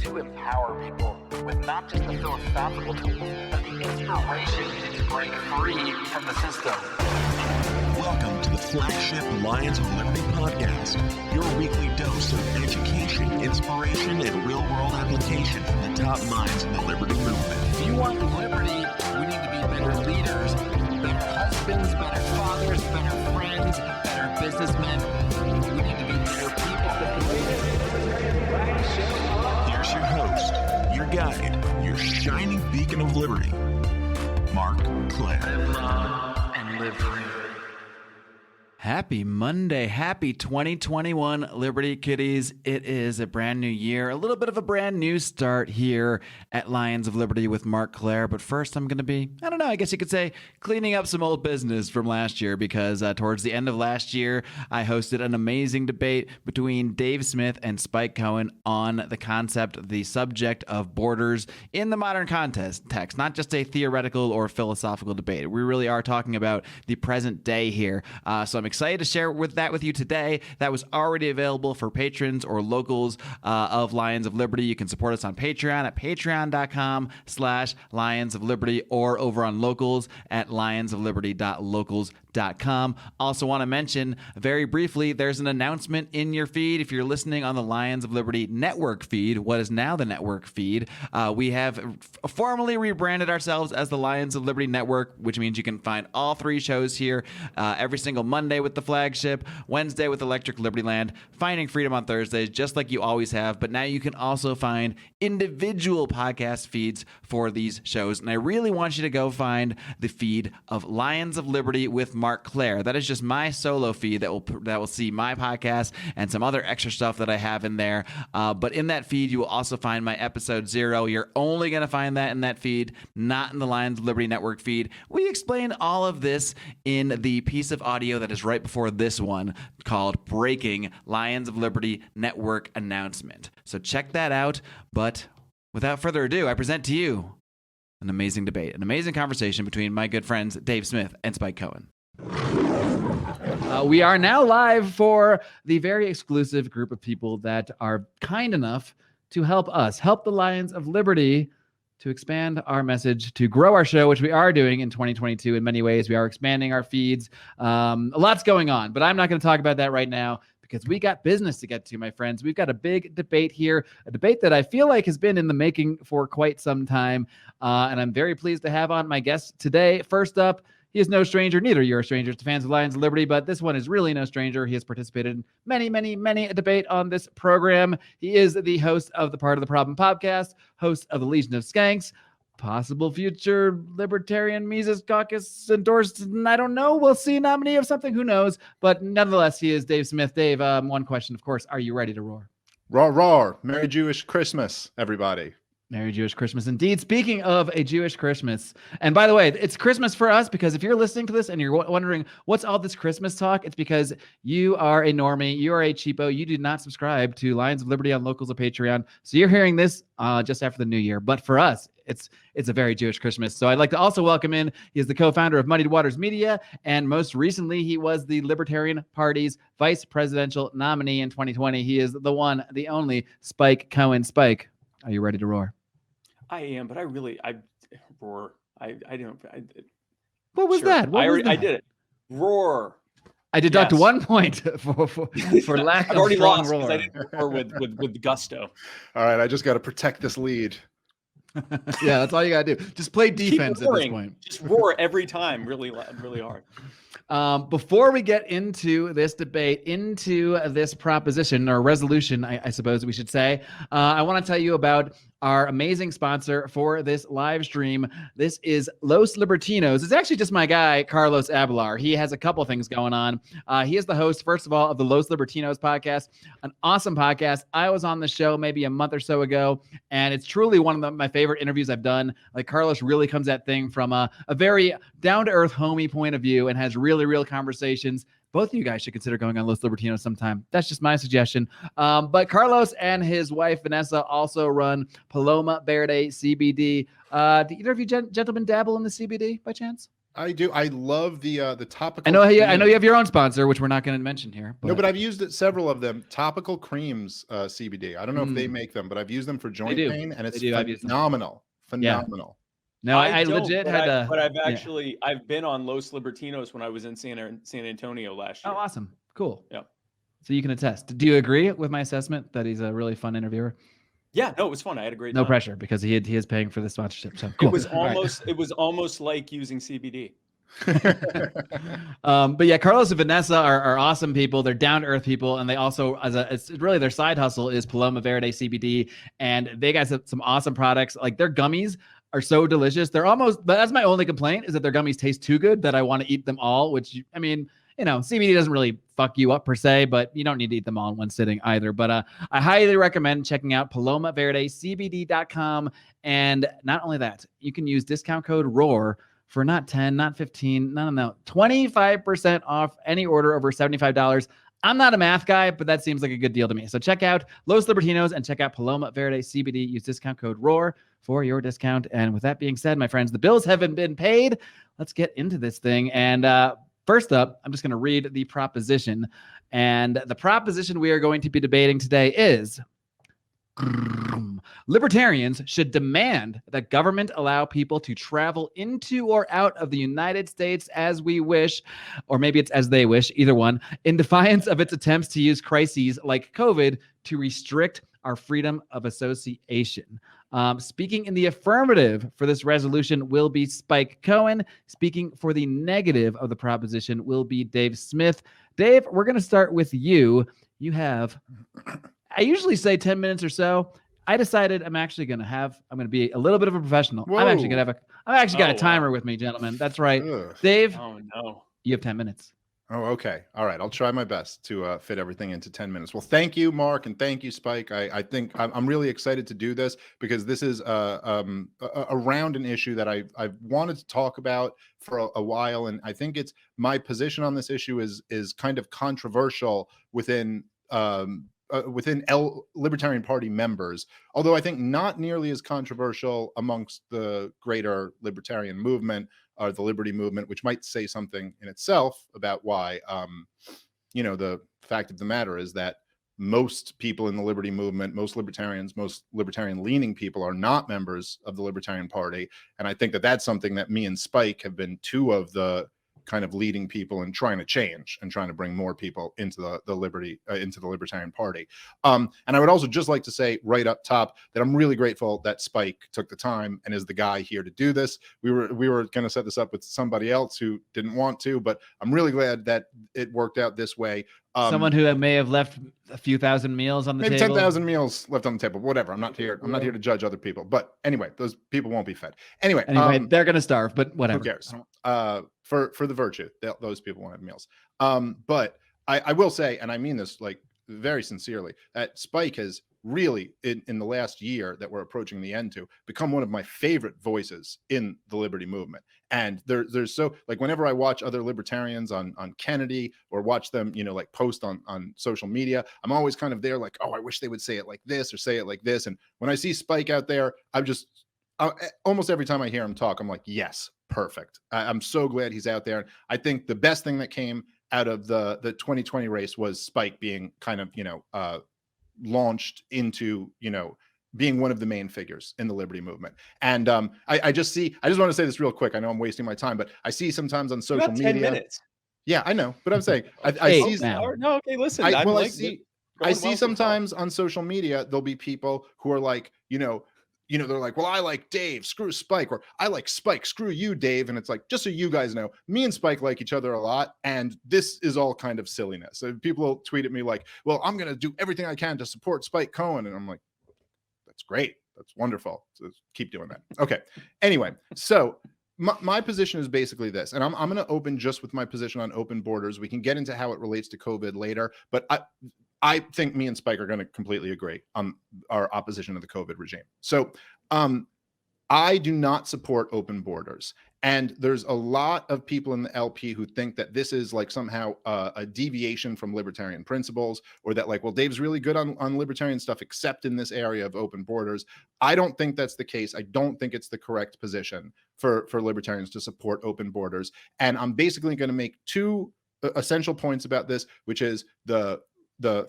to empower people with not just the philosophical tools, but the inspiration to break free from the system. Welcome to the flagship Lions of Liberty podcast, your weekly dose of education, inspiration, and real-world application from the top minds in the liberty movement. If you want liberty, we need to be better leaders, better husbands, better fathers, better friends, better businessmen. We need to be better people. Here's your host, your guide, your shining beacon of liberty, Mark Claire. Live long and live free. Happy Monday. Happy 2021, Liberty Kitties. It is a brand new year, a little bit of a brand new start here at Lions of Liberty with Mark Claire. But first, I'm going to be, I guess you could say, cleaning up some old business from last year because towards the end of last year, I hosted an amazing debate between Dave Smith and Spike Cohen on the concept, the subject of borders in the modern context, not just a theoretical or philosophical debate. We really are talking about the present day here. So I'm excited to share with you today. That was already available for patrons or locals of Lions of Liberty. You can support us on Patreon at patreon.com/Lions of Liberty or over on locals at lionsofliberty.locals.com. Also want to mention very briefly, there's an announcement in your feed. If you're listening on the Lions of Liberty network feed, what is now the network feed, we have formally rebranded ourselves as the Lions of Liberty Network, which means you can find all three shows here every single Monday with the flagship, Wednesday with Electric Liberty Land, Finding Freedom on Thursdays, just like you always have. But now you can also find individual podcast feeds for these shows. And I really want you to go find the feed of Lions of Liberty with Mark Claire. That is just my solo feed that will see my podcast and some other extra stuff that I have in there. But in that feed, you will also find my episode 0. You're only going to find that in that feed, not in the Lions of Liberty Network feed. We explain all of this in the piece of audio that is right before this one called Breaking Lions of Liberty Network Announcement. So check that out. But without further ado, I present to you an amazing debate, an amazing conversation between my good friends Dave Smith and Spike Cohen. We are now live for the very exclusive group of people that are kind enough to help us, help the Lions of Liberty to expand our message, to grow our show, which we are doing in 2022 in many ways. We are expanding our feeds. A lot's going on, but I'm not going to talk about that right now because we got business to get to, my friends. We've got a big debate here, a debate that I feel like has been in the making for quite some time, and I'm very pleased to have on my guest today. First up, he is no stranger, neither you are strangers to fans of Lions of Liberty, but this one is really no stranger. He has participated in many a debate on this program. He is the host of the Part of the Problem podcast, host of the Legion of Skanks, possible future Libertarian Mises Caucus endorsed, I don't know, we'll see, nominee of something, who knows, but nonetheless, he is Dave Smith. Dave, one question, of course, are you ready to roar? Roar, roar. Merry Jewish Christmas, everybody. Merry Jewish Christmas indeed. Speaking of a Jewish Christmas, and by the way, it's Christmas for us because if you're listening to this and you're wondering what's all this Christmas talk, it's because you are a normie, you are a cheapo, you do not subscribe to Lions of Liberty on Locals or Patreon, so you're hearing this just after the new year. But for us, it's a very Jewish Christmas. So I'd like to also welcome in, he is the co-founder of Muddied Waters Media, and most recently, he was the Libertarian Party's vice presidential nominee in 2020. He is the one, the only Spike Cohen. Spike, are you ready to roar? I am, but I roar. I don't. What was that? I did it. Roar. I deduct 1 point for lack I've of already strong lost roar. because I didn't roar with gusto. All right, I just got to protect this lead. Yeah, that's all you got to do. Just play defense at this point. Just roar every time, really hard. Before we get into this debate, into this proposition or resolution, I suppose we should say, I want to tell you about our amazing sponsor for this live stream. This is Los Libertinos. It's actually just my guy, Carlos Abelar. He has a couple things going on. He is the host, first of all, of the Los Libertinos podcast, an awesome podcast. I was on the show maybe a month or so ago, and it's truly one of my favorite interviews I've done. Like, Carlos really comes at thing from a very down-to-earth, homey point of view and has really real conversations. Both of you guys should consider going on Los Libertinos sometime. That's just my suggestion. But Carlos and his wife, Vanessa, also run Paloma Verde CBD. Do either of you gentlemen dabble in the CBD by chance? I do. I love the topical. I know you have creams. your own sponsor, which we're not going to mention here. No, but I've used it, several of them. Topical creams, CBD. I don't know if they Mm, make them, but I've used them for they joint do. pain, and They it's do. I've used them. phenomenal. Yeah. Phenomenal. No, I I don't, legit had a. but I've Yeah. actually I've been on Los Libertinos when I was in San Antonio last Oh, year. awesome. Cool. Yeah. So you can attest. Do you agree with my assessment that he's a really fun interviewer? Yeah, no, it was fun. I had a great No time. pressure because he is paying for the sponsorship. So cool. It was All right. almost like using CBD. But yeah, Carlos and Vanessa are awesome people. They're down to earth people, and they also it's really their side hustle is Paloma Verde CBD, and they got some awesome products. Like their gummies are so delicious. They're almost, but that's my only complaint is that their gummies taste too good that I want to eat them all. Which I mean, CBD doesn't really fuck you up per se, but you don't need to eat them all in one sitting either. But I highly recommend checking out PalomaVerdeCBD.com, and not only that, you can use discount code ROAR for not 10, not 15, no, 25% off any order over $75. I'm not a math guy, but that seems like a good deal to me. So check out Los Libertinos and check out Paloma Verde CBD. Use discount code ROAR for your discount. And with that being said, my friends, the bills haven't been paid. Let's get into this thing. And first up, I'm just going to read the proposition. And the proposition we are going to be debating today is libertarians should demand that government allow people to travel into or out of the United States as we wish, or maybe it's as they wish, either one, in defiance of its attempts to use crises like COVID to restrict our freedom of association. Speaking in the affirmative for this resolution will be Spike Cohen. Speaking for the negative of the proposition will be Dave Smith. Dave, we're going to start with you. You have... I usually say 10 minutes or so. I decided I'm going to be a little bit of a professional. Whoa. I've actually got a timer with me, gentlemen. That's right. Ugh. Dave, Oh no. you have 10 minutes. Oh, okay. All right. I'll try my best to fit everything into 10 minutes. Well, thank you, Mark, and thank you, Spike. I think I'm really excited to do this because this is around an issue that I've wanted to talk about for a while, and I think it's my position on this issue is kind of controversial within Libertarian Party members, although I think not nearly as controversial amongst the greater libertarian movement or the liberty movement, which might say something in itself about why, the fact of the matter is that most people in the liberty movement, most libertarian leaning people are not members of the Libertarian Party. And I think that that's something that me and Spike have been two of the kind of leading people and trying to change and trying to bring more people into the Libertarian Party. And I would also just like to say right up top that I'm really grateful that Spike took the time and is the guy here to do this. We were going to set this up with somebody else who didn't want to, but I'm really glad that it worked out this way. Someone who may have left a few thousand meals on the maybe table. 10,000 meals left on the table. Whatever. I'm not here to judge other people. But anyway, those people won't be fed. Anyway, they're going to starve, but whatever. Who cares? For the virtue, those people won't have meals. But I will say, and I mean this like very sincerely, that Spike has really in the last year that we're approaching the end to become one of my favorite voices in the liberty movement. And there's so like whenever I watch other libertarians on Kennedy or watch them, like post on social media, I'm always kind of there like, oh, I wish they would say it like this or say it like this. And when I see Spike out there, almost every time I hear him talk, I'm like, yes, perfect. I'm so glad he's out there. I think the best thing that came out of the 2020 race was Spike being kind of, launched into, being one of the main figures in the liberty movement. And I just want to say this real quick. I know I'm wasting my time, but I see sometimes on social media. 10 minutes. Yeah, I know, but I'm saying Okay, listen. I see sometimes on social media there'll be people who are like, they're like, well, I like Dave, screw Spike, or I like Spike, screw you, Dave. And it's like, just so you guys know, me and Spike like each other a lot. And this is all kind of silliness. So people tweet at me like, well, I'm going to do everything I can to support Spike Cohen. And I'm like, that's great. That's wonderful. So keep doing that. Okay. Anyway, so my position is basically this, and I'm going to open just with my position on open borders. We can get into how it relates to COVID later, but I think me and Spike are going to completely agree on our opposition to the COVID regime. So I do not support open borders. And there's a lot of people in the LP who think that this is like somehow a deviation from libertarian principles, or that like, well, Dave's really good on libertarian stuff, except in this area of open borders. I don't think that's the case. I don't think it's the correct position for libertarians to support open borders. And I'm basically going to make two essential points about this, which is the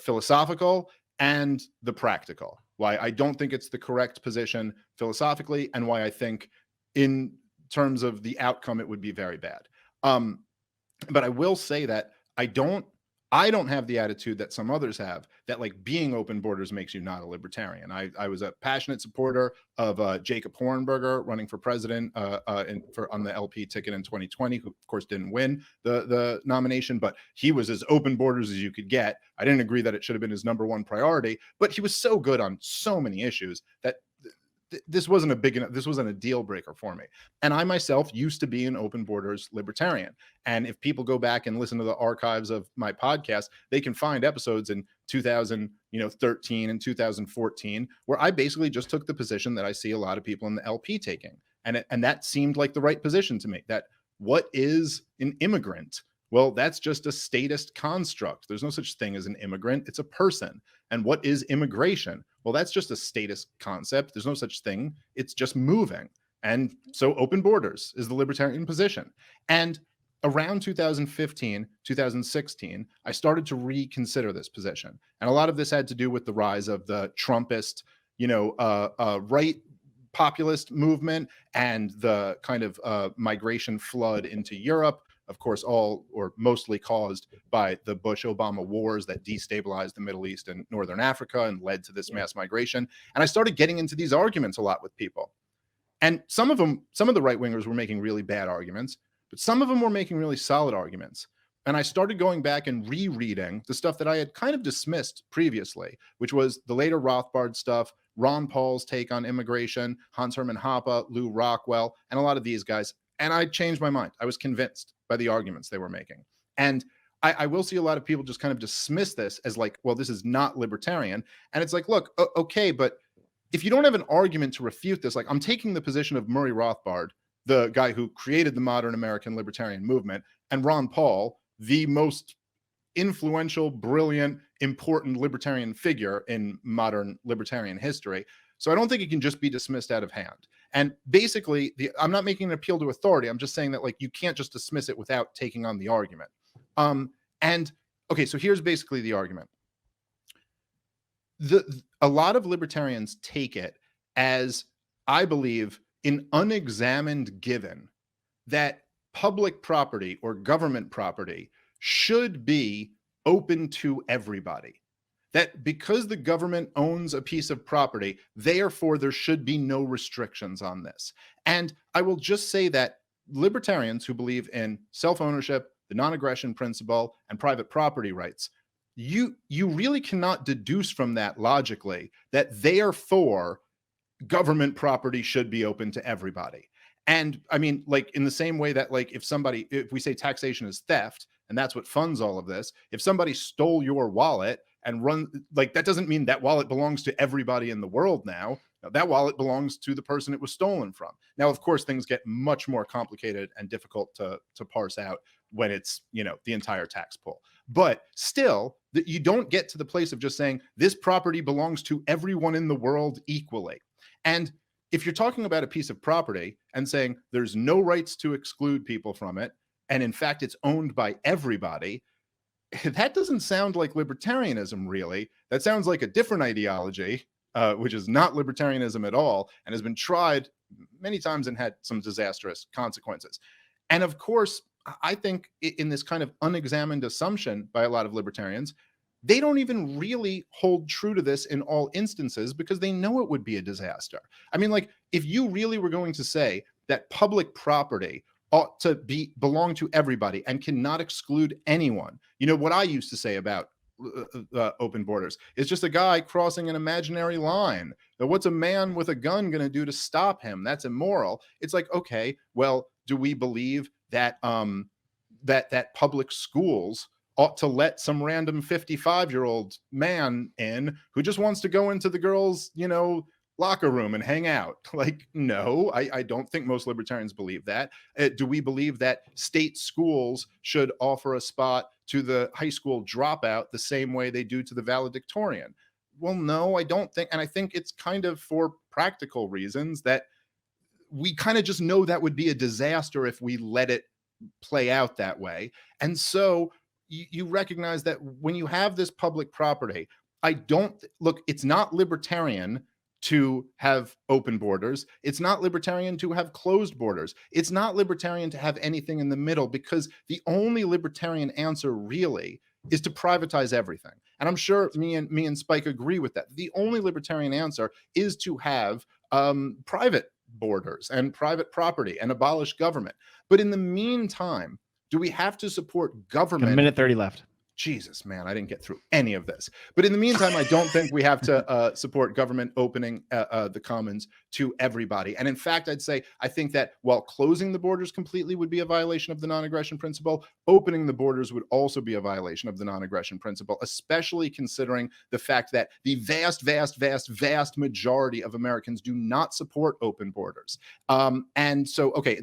philosophical and the practical. Why I don't think it's the correct position philosophically, and why I think in terms of the outcome, it would be very bad. But I will say that I don't have the attitude that some others have, that like being open borders makes you not a libertarian. I was a passionate supporter of Jacob Hornberger running for president on the LP ticket in 2020, who of course didn't win the nomination, but he was as open borders as you could get. I didn't agree that it should have been his number one priority, but he was so good on so many issues that this wasn't a deal breaker for me. And I myself used to be an open borders libertarian. And if people go back and listen to the archives of my podcast, they can find episodes in 2013 and 2014 where I basically just took the position that I see a lot of people in the LP taking. And that seemed like the right position to me, that what is an immigrant? Well, that's just a statist construct. There's no such thing as an immigrant. It's a person. And what is immigration? Well, that's just a statist concept. There's no such thing. It's just moving. And so open borders is the libertarian position. And around 2015, 2016, I started to reconsider this position. And a lot of this had to do with the rise of the Trumpist, right populist movement and the kind of migration flood into Europe. Of course, all or mostly caused by the Bush-Obama wars that destabilized the Middle East and Northern Africa and led to this mass migration. And I started getting into these arguments a lot with people. And some of the right-wingers were making really bad arguments, but some of them were making really solid arguments. And I started going back and rereading the stuff that I had kind of dismissed previously, which was the later Rothbard stuff, Ron Paul's take on immigration, Hans Hermann Hoppe, Lou Rockwell, and a lot of these guys. And I changed my mind. I was convinced by the arguments they were making. And I will see a lot of people just kind of dismiss this as like, well, this is not libertarian. And it's like, look, okay, but if you don't have an argument to refute this, like I'm taking the position of Murray Rothbard, the guy who created the modern American libertarian movement, and Ron Paul, the most influential, brilliant, important libertarian figure in modern libertarian history. So I don't think it can just be dismissed out of hand. And basically, I'm not making an appeal to authority. I'm just saying that like you can't just dismiss it without taking on the argument. And okay, so here's basically the argument. A lot of libertarians take it as, I believe, an unexamined given that public property or government property should be open to everybody. That because the government owns a piece of property, therefore there should be no restrictions on this. And I will just say that libertarians who believe in self-ownership, the non-aggression principle, and private property rights, you really cannot deduce from that logically that therefore government property should be open to everybody. And I mean, like in the same way that like if we say taxation is theft, and that's what funds all of this, if somebody stole your wallet and like that doesn't mean that wallet belongs to everybody in the world now. That wallet belongs to the person it was stolen from. Now, of course, things get much more complicated and difficult to parse out when it's, the entire tax pool. But still, that you don't get to the place of just saying this property belongs to everyone in the world equally. And if you're talking about a piece of property and saying there's no rights to exclude people from it, and in fact, it's owned by everybody, that doesn't sound like libertarianism, really. That sounds like a different ideology, which is not libertarianism at all, and has been tried many times and had some disastrous consequences. And of course, I think in this kind of unexamined assumption by a lot of libertarians, they don't even really hold true to this in all instances because they know it would be a disaster. I mean, like, if you really were going to say that public property ought to belong to everybody and cannot exclude anyone. What I used to say about open borders is just a guy crossing an imaginary line. Now, what's a man with a gun going to do to stop him? That's immoral. It's like, okay, well, do we believe that that public schools ought to let some random 55-year-old man in who just wants to go into the girls', locker room and hang out. Like, no, I don't think most libertarians believe that. Do we believe that state schools should offer a spot to the high school dropout the same way they do to the valedictorian? Well, no, I don't think. And I think it's kind of for practical reasons that we kind of just know that would be a disaster if we let it play out that way. And so you recognize that when you have this public property, I don't look, it's not libertarian to have open borders. It's not libertarian to have closed borders. It's not libertarian to have anything in the middle, because the only libertarian answer really is to privatize everything. And I'm sure me and Spike agree with that. The only libertarian answer is to have private borders and private property and abolish government. But in the meantime, do we have to support government? A minute 30 left. Jesus, man, I didn't get through any of this. But in the meantime, I don't think we have to support government opening the commons to everybody. And in fact, I'd say I think that while closing the borders completely would be a violation of the non-aggression principle, opening the borders would also be a violation of the non-aggression principle, especially considering the fact that the vast majority of Americans do not support open borders. And so, okay,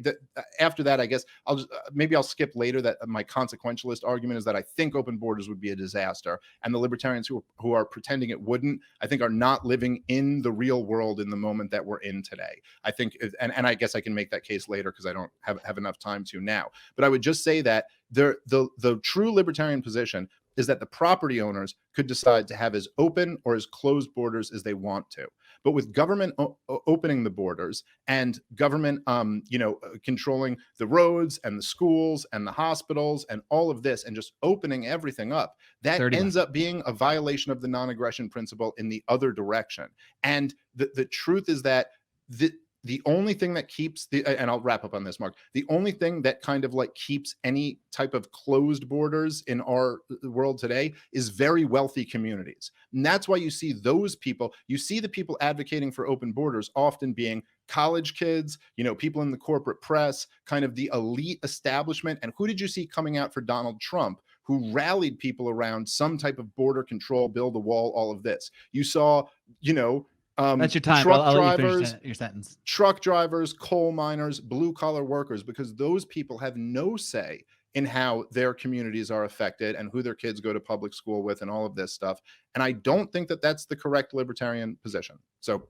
after that, I guess I'll just maybe I'll skip later that my consequentialist argument is that I think open borders would be a disaster, and the libertarians who are pretending it wouldn't, I think, are not living in the real world in the moment that we're in today. I think, and I guess I can make that case later because I don't have enough time to now. But I would just say that the true libertarian position is that the property owners could decide to have as open or as closed borders as they want to. But with government opening the borders and government, controlling the roads and the schools and the hospitals and all of this and just opening everything up, that ends up being a violation of the non-aggression principle in the other direction. And the truth is that the only thing that keeps and I'll wrap up on this, Mark, the only thing that kind of like keeps any type of closed borders in our world today is very wealthy communities. And that's why you see those people, you see the people advocating for open borders often being college kids, people in the corporate press, kind of the elite establishment. And who did you see coming out for Donald Trump, who rallied people around some type of border control, build a wall, all of this? You saw, that's your time. Truck I'll drivers, let you finish your sentence. Truck drivers, coal miners, blue collar workers, because those people have no say in how their communities are affected and who their kids go to public school with and all of this stuff. And I don't think that that's the correct libertarian position. So,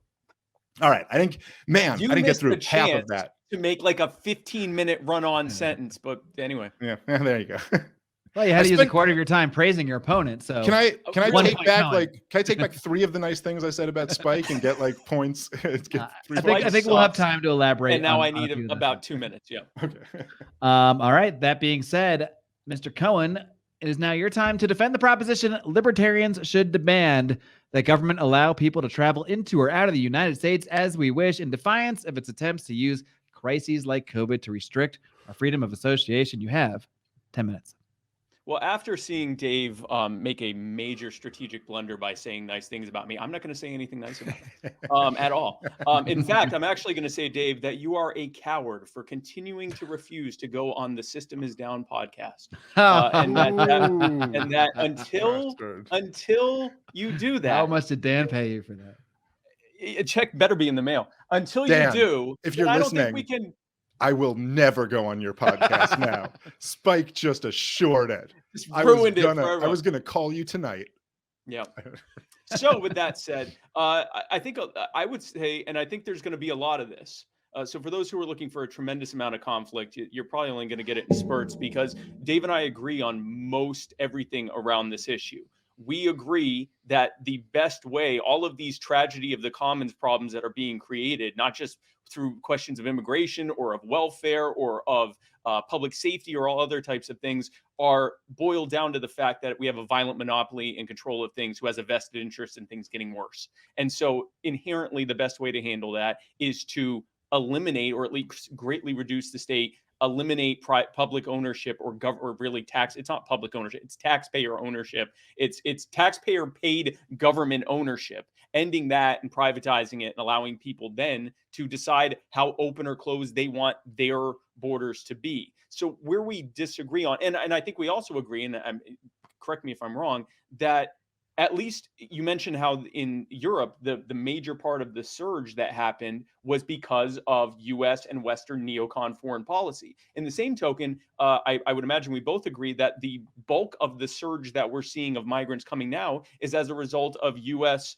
all right. I didn't get through half of that. To make like a 15-minute run-on sentence, but anyway. Yeah, there you go. Well, you had to use a quarter of your time praising your opponent. So can I take back 3 of the nice things I said about Spike and get like points? I think we'll have time to elaborate. And now I need about 2 minutes. Yeah. Okay. All right. That being said, Mr. Cohen, it is now your time to defend the proposition libertarians should demand that government allow people to travel into or out of the United States as we wish in defiance of its attempts to use crises like COVID to restrict our freedom of association. You have 10 minutes. Well, after seeing Dave make a major strategic blunder by saying nice things about me, I'm not going to say anything nice about him at all. In fact, I'm actually going to say, Dave, that you are a coward for continuing to refuse to go on the System Is Down podcast. And that until you do that. How much did Dan pay you for that? A check better be in the mail. Until Dan, you do, if you're listening, I will never go on your podcast now. Spike just assured it. I was gonna call you tonight. Yeah. So with that said, I think I would say, and I think there's going to be a lot of this. So for those who are looking for a tremendous amount of conflict, you're probably only going to get it in spurts, because Dave and I agree on most everything around this issue. We agree that the best way, all of these tragedy of the commons problems that are being created, not just through questions of immigration or of welfare or of public safety or all other types of things, are boiled down to the fact that we have a violent monopoly and control of things who has a vested interest in things getting worse. And so inherently, the best way to handle that is to eliminate, or at least greatly reduce the state, eliminate public ownership or really tax. It's not public ownership. It's taxpayer ownership. It's taxpayer paid government ownership, ending that and privatizing it and allowing people then to decide how open or closed they want their borders to be. So where we disagree on, and I think we also agree, and correct me if I'm wrong, that at least you mentioned how in Europe, the major part of the surge that happened was because of US and Western neocon foreign policy. In the same token, I would imagine we both agree that the bulk of the surge that we're seeing of migrants coming now is as a result of US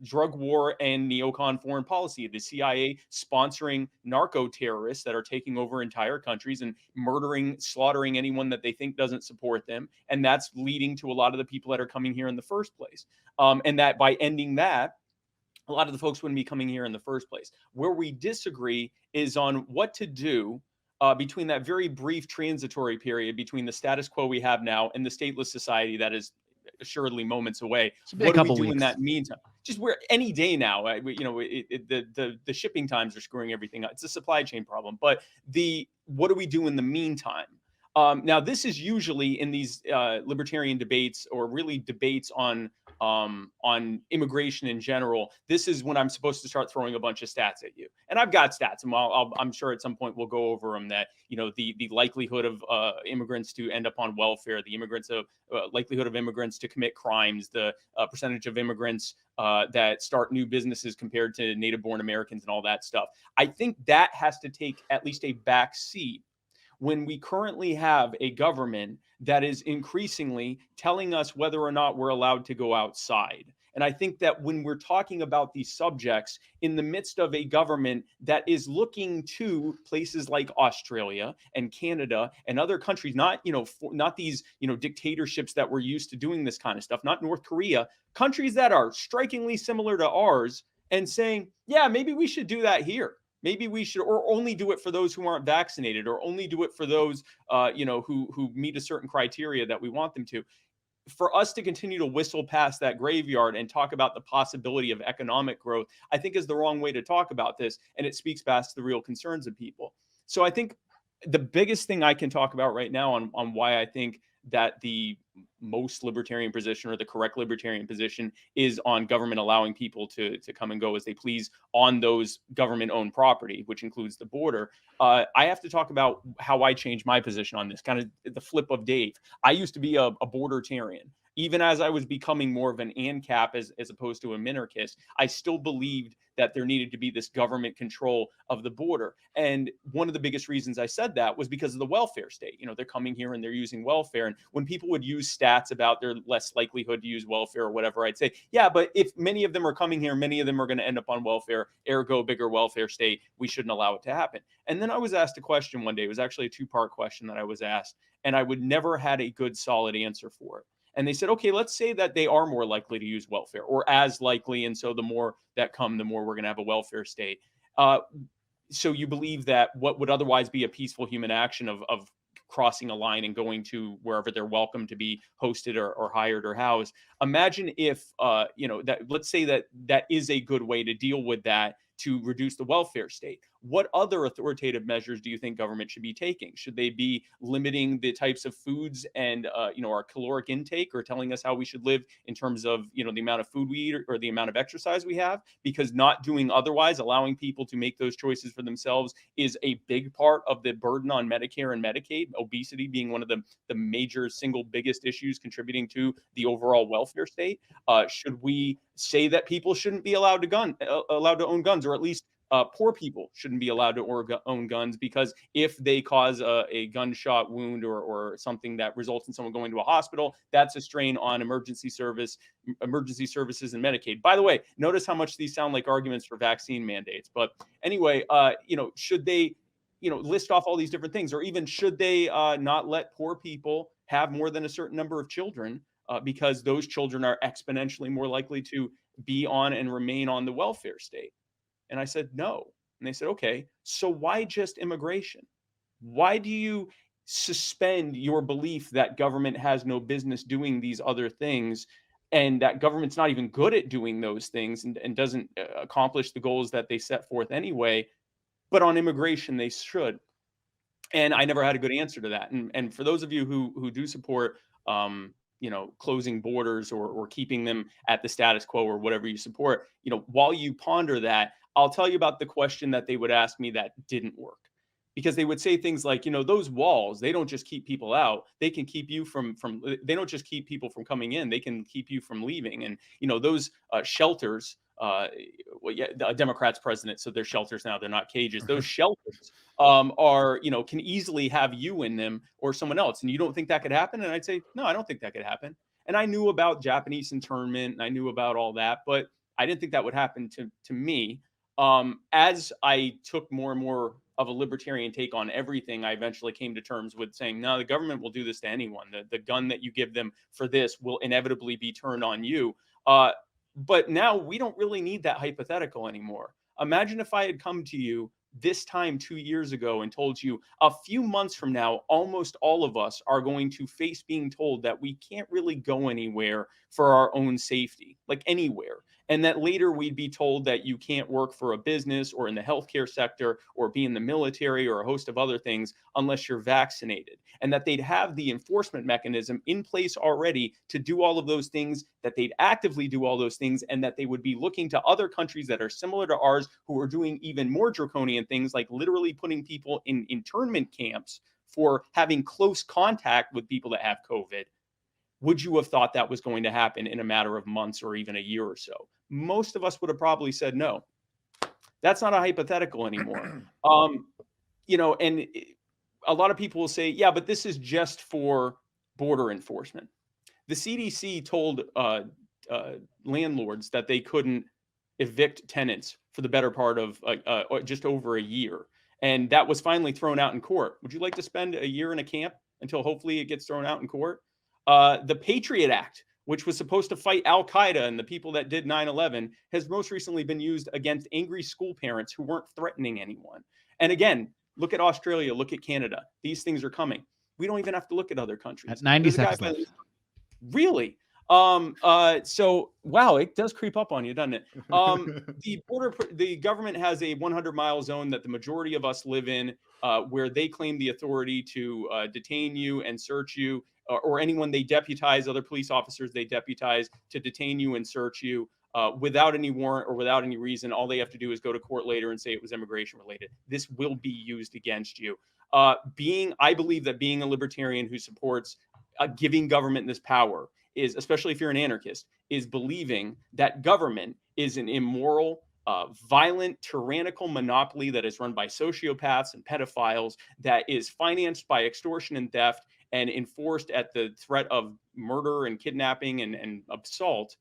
drug war and neocon foreign policy, the CIA sponsoring narco terrorists that are taking over entire countries and murdering, slaughtering anyone that they think doesn't support them. And that's leading to a lot of the people that are coming here in the first place. And that by ending that, a lot of the folks wouldn't be coming here in the first place. Where we disagree is on what to do between that very brief transitory period between the status quo we have now and the stateless society that is assuredly moments away. Should be a What do we couple do in weeks. that meantime? Just where any day now, the shipping times are screwing everything up. It's a supply chain problem. But what do we do in the meantime? Now, this is usually in these libertarian debates, or really debates on immigration in general. This is when I'm supposed to start throwing a bunch of stats at you, and I've got stats, and I'm sure at some point we'll go over them. That the likelihood of immigrants to end up on welfare, the likelihood of immigrants to commit crimes, the percentage of immigrants that start new businesses compared to native-born Americans, and all that stuff. I think that has to take at least a back seat when we currently have a government that is increasingly telling us whether or not we're allowed to go outside. And I think that when we're talking about these subjects in the midst of a government that is looking to places like Australia and Canada and other countries, not these dictatorships that we're used to doing this kind of stuff, not North Korea, countries that are strikingly similar to ours, and saying, yeah, maybe we should do that here. Maybe we should, or only do it for those who aren't vaccinated, or only do it for those, who meet a certain criteria that we want them to. For us to continue to whistle past that graveyard and talk about the possibility of economic growth, I think is the wrong way to talk about this, and it speaks past the real concerns of people. So I think the biggest thing I can talk about right now on why I think that the most libertarian position, or the correct libertarian position, is on government allowing people to come and go as they please on those government-owned property, which includes the border. I have to talk about how I changed my position on this, kind of the flip of Dave. I used to be a bordertarian. Even as I was becoming more of an ANCAP as opposed to a minarchist, I still believed that there needed to be this government control of the border. And one of the biggest reasons I said that was because of the welfare state. They're coming here and they're using welfare. And when people would use stats about their less likelihood to use welfare or whatever, I'd say, yeah, but if many of them are coming here, many of them are going to end up on welfare, ergo bigger welfare state, we shouldn't allow it to happen. And then I was asked a question one day. It was actually a two-part question that I was asked, and I would never had a good solid answer for it. And they said, okay, let's say that they are more likely to use welfare, or as likely. And so the more that come, the more we're going to have a welfare state. So you believe that what would otherwise be a peaceful human action of crossing a line and going to wherever they're welcome to be hosted or hired or housed. Imagine if, that, let's say that is a good way to deal with that, to reduce the welfare state. What other authoritative measures do you think government should be taking? Should they be limiting the types of foods and our caloric intake, or telling us how we should live in terms of the amount of food we eat, or the amount of exercise we have? Because not doing otherwise, allowing people to make those choices for themselves, is a big part of the burden on Medicare and Medicaid. Obesity being one of the major single biggest issues contributing to the overall welfare state. Should we say that people shouldn't be allowed to own guns, or at least poor people shouldn't be allowed to own guns, because if they cause a gunshot wound or something that results in someone going to a hospital, that's a strain on emergency services and Medicaid. By the way, notice how much these sound like arguments for vaccine mandates. But anyway, should they list off all these different things, or even should they not let poor people have more than a certain number of children, because those children are exponentially more likely to be on and remain on the welfare state? And I said, no. And they said, okay, so why just immigration? Why do you suspend your belief that government has no business doing these other things, and that government's not even good at doing those things, and doesn't accomplish the goals that they set forth anyway, but on immigration they should? And I never had a good answer to that. And for those of you who do support closing borders or keeping them at the status quo, or whatever you support, while you ponder that, I'll tell you about the question that they would ask me that didn't work. because they would say things like, those walls, they don't just keep people out. They can keep you they don't just keep people from coming in. They can keep you from leaving. And, those shelters, a Democrat's president, so they're shelters now, they're not cages. Those shelters are, can easily have you in them or someone else. And you don't think that could happen? And I'd say, no, I don't think that could happen. And I knew about Japanese internment and I knew about all that, but I didn't think that would happen to me. As I took more and more of a libertarian take on everything, I eventually came to terms with saying, no, the government will do this to anyone. The gun that you give them for this will inevitably be turned on you. But now we don't really need that hypothetical anymore. Imagine if I had come to you this time 2 years ago and told you a few months from now, almost all of us are going to face being told that we can't really go anywhere for our own safety, like anywhere. And that later we'd be told that you can't work for a business or in the healthcare sector or be in the military or a host of other things unless you're vaccinated. And that they'd have the enforcement mechanism in place already to do all of those things, that they'd actively do all those things, and that they would be looking to other countries that are similar to ours who are doing even more draconian things, like literally putting people in internment camps for having close contact with people that have COVID. Would you have thought that was going to happen in a matter of months or even a year or so? Most of us would have probably said no. That's not a hypothetical anymore. And a lot of people will say, yeah, but this is just for border enforcement. The CDC told landlords that they couldn't evict tenants for the better part of just over a year. And that was finally thrown out in court. Would you like to spend a year in a camp until hopefully it gets thrown out in court? The Patriot Act, which was supposed to fight Al-Qaeda and the people that did 9/11, has most recently been used against angry school parents who weren't threatening anyone. And again, look at Australia, look at Canada. These things are coming. We don't even have to look at other countries. At 90 seconds left. Really? So wow, it does creep up on you, doesn't it? The government has a 100-mile zone that the majority of us live in, where they claim the authority to detain you and search you, or anyone they deputize, other police officers they deputize to detain you and search you without any warrant or without any reason. All they have to do is go to court later and say it was immigration related. This will be used against you. I believe that being a libertarian who supports giving government this power is, especially if you're an anarchist, is believing that government is an immoral, violent, tyrannical monopoly that is run by sociopaths and pedophiles, that is financed by extortion and theft and enforced at the threat of murder and kidnapping and assault,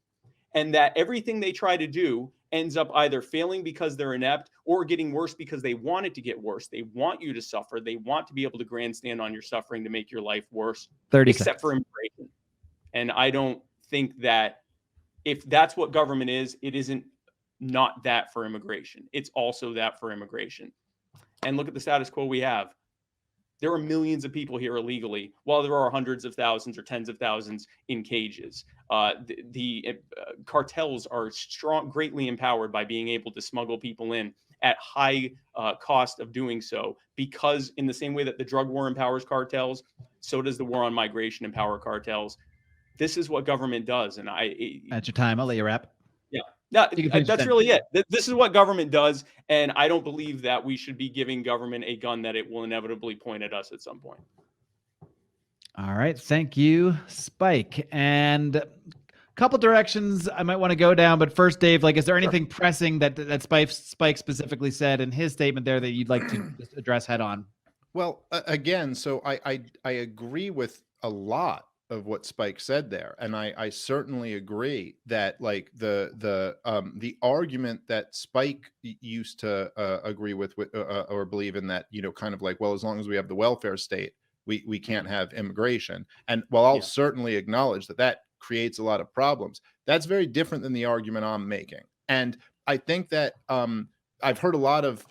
and that everything they try to do ends up either failing because they're inept or getting worse because they want it to get worse. They want you to suffer. They want to be able to grandstand on your suffering to make your life worse, 30 except for immigration. And I don't think that if that's what government is, it isn't not that for immigration. It's also that for immigration. And look at the status quo we have. There are millions of people here illegally, while there are hundreds of thousands or tens of thousands in cages. The cartels are greatly empowered by being able to smuggle people in at high cost of doing so, because in the same way that the drug war empowers cartels, so does the war on migration empower cartels. This is what government does. And That's your time. I'll let you wrap. Yeah. No, that's really it. This is what government does, and I don't believe that we should be giving government a gun that it will inevitably point at us at some point. All right. Thank you, Spike. And a couple directions I might want to go down, but first, Dave, is there anything pressing that Spike specifically said in his statement there that you'd like to just address head on? Well, again, so I agree with a lot of what Spike said there, and I certainly agree that the argument that Spike used to agree with or believe in, that kind of well, as long as we have the welfare state, we can't have immigration. And while I'll certainly acknowledge that creates a lot of problems, that's very different than the argument I'm making. And I think that I've heard a lot of,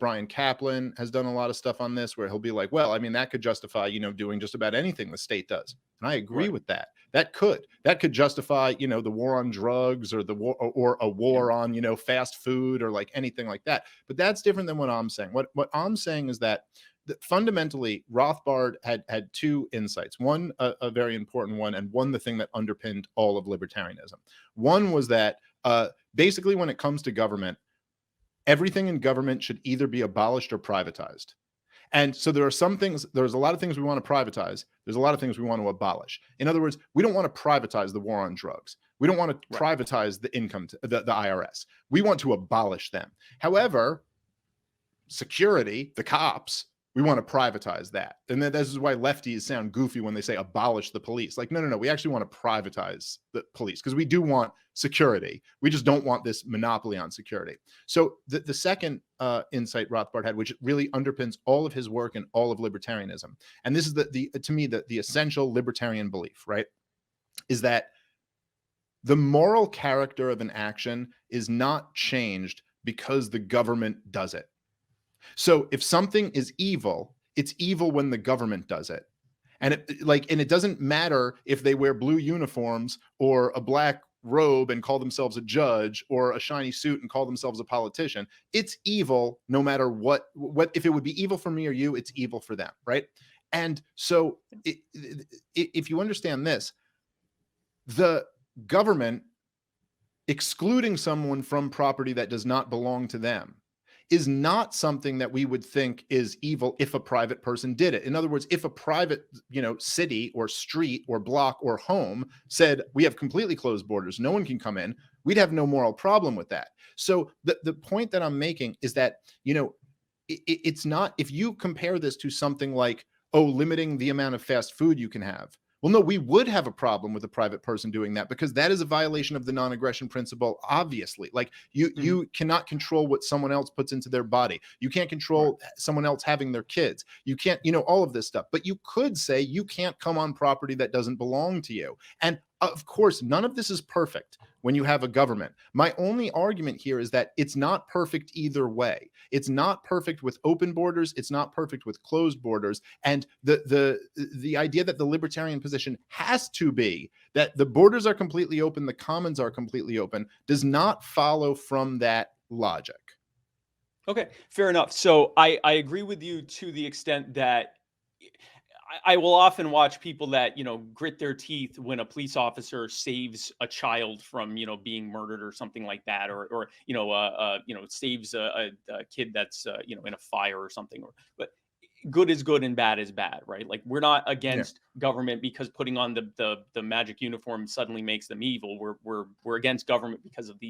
Brian Kaplan has done a lot of stuff on this where he'll be like, well, I mean, that could justify, doing just about anything the state does. And I agree with that. That could justify, the war on drugs or the war or a war on, fast food or anything like that. But that's different than what I'm saying. What I'm saying is that fundamentally Rothbard had two insights. One, a very important one, and one, the thing that underpinned all of libertarianism. One was that basically when it comes to government, everything in government should either be abolished or privatized. And so there's a lot of things we want to privatize. There's a lot of things we want to abolish. In other words, we don't want to privatize the war on drugs. We don't want to privatize the the IRS. We want to abolish them. However, security, the cops, we want to privatize that. And then this is why lefties sound goofy when they say abolish the police. Like, no. We actually want to privatize the police because we do want security. We just don't want this monopoly on security. So the second insight Rothbard had, which really underpins all of his work and all of libertarianism, and this is to me the essential libertarian belief, right, is that the moral character of an action is not changed because the government does it. So if something is evil, it's evil when the government does it. And it doesn't matter if they wear blue uniforms or a black robe and call themselves a judge, or a shiny suit and call themselves a politician. It's evil no matter what if it would be evil for me or you, it's evil for them, right? And so if you understand this, the government excluding someone from property that does not belong to them is not something that we would think is evil if a private person did it. In other words, if a private, city or street or block or home said, we have completely closed borders, no one can come in, we'd have no moral problem with that. So the point that I'm making is that, it's not, if you compare this to something like, limiting the amount of fast food you can have. Well, no, we would have a problem with a private person doing that because that is a violation of the non-aggression principle, obviously. Like you cannot control what someone else puts into their body. You can't control someone else having their kids. You can't, all of this stuff. But you could say you can't come on property that doesn't belong to you. And of course, none of this is perfect when you have a government. My only argument here is that it's not perfect either way. It's not perfect with open borders. It's not perfect with closed borders. And the idea that the libertarian position has to be that the borders are completely open, the commons are completely open, does not follow from that logic. Okay, fair enough. So I agree with you to the extent that I will often watch people that, grit their teeth when a police officer saves a child from, being murdered or something like that, or saves a kid that's, in a fire or something. But good is good and bad is bad, right? Like, we're not against government because putting on the magic uniform suddenly makes them evil. We're against government because of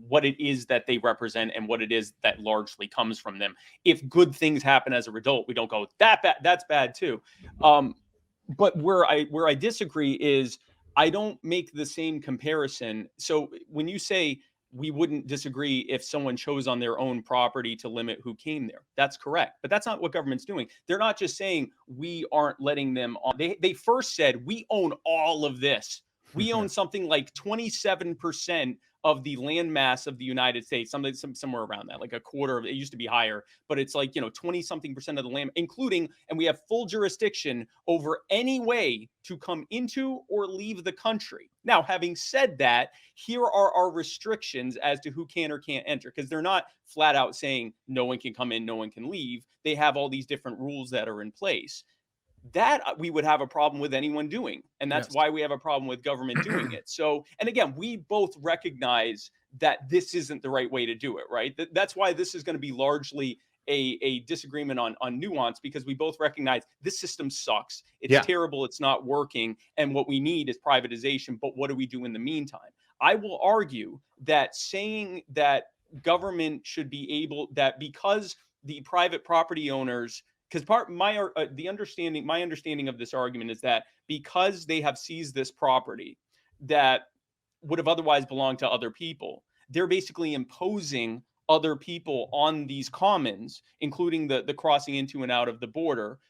what it is that they represent and what it is that largely comes from them. If good things happen as a result, we don't go that's bad too. But where I disagree is I don't make the same comparison. So when you say we wouldn't disagree if someone chose on their own property to limit who came there, that's correct. But that's not what government's doing. They're not just saying we aren't letting them on. They first said we own all of this. We own something like 27% of the land mass of the United States, somewhere around that, like a quarter of it. It used to be higher, but it's like, 20 something percent of the land, including, and we have full jurisdiction over any way to come into or leave the country. Now, having said that, here are our restrictions as to who can or can't enter, because they're not flat out saying no one can come in, no one can leave. They have all these different rules that are in place. That we would have a problem with anyone doing. And that's why we have a problem with government doing it. So, and again, we both recognize that this isn't the right way to do it, right? That's why this is going to be largely a disagreement on nuance, because we both recognize this system sucks. It's terrible. It's not working. And what we need is privatization. But what do we do in the meantime? I will argue that saying that government should be able, that because the private property owners, because my understanding of this argument is that because they have seized this property that would have otherwise belonged to other people, they're basically imposing other people on these commons, including the crossing into and out of the border,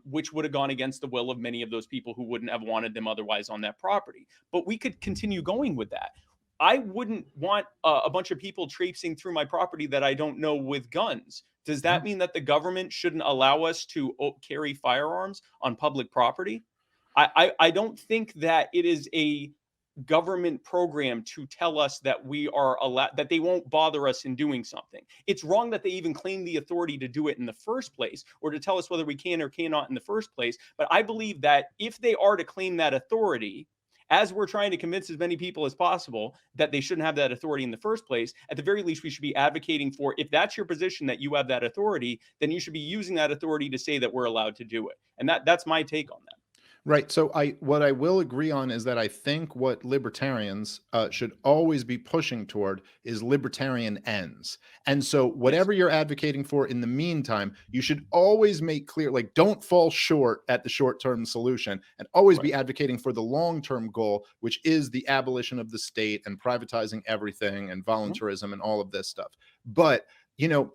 which would have gone against the will of many of those people who wouldn't have wanted them otherwise on that property. But we could continue going with that. I wouldn't want a bunch of people traipsing through my property that I don't know with guns. Does that mean that the government shouldn't allow us to carry firearms on public property? I don't think that it is a government program to tell us that we are allowed, that they won't bother us in doing something. It's wrong that they even claim the authority to do it in the first place, or to tell us whether we can or cannot in the first place. But I believe that if they are to claim that authority, as we're trying to convince as many people as possible that they shouldn't have that authority in the first place, at the very least, we should be advocating for, if that's your position that you have that authority, then you should be using that authority to say that we're allowed to do it. And that's my take on that. Right. So what I will agree on is that I think what libertarians should always be pushing toward is libertarian ends. And so whatever you're advocating for in the meantime, you should always make clear, like, don't fall short at the short-term solution, and always be advocating for the long-term goal, which is the abolition of the state and privatizing everything and voluntarism and all of this stuff. But, you know,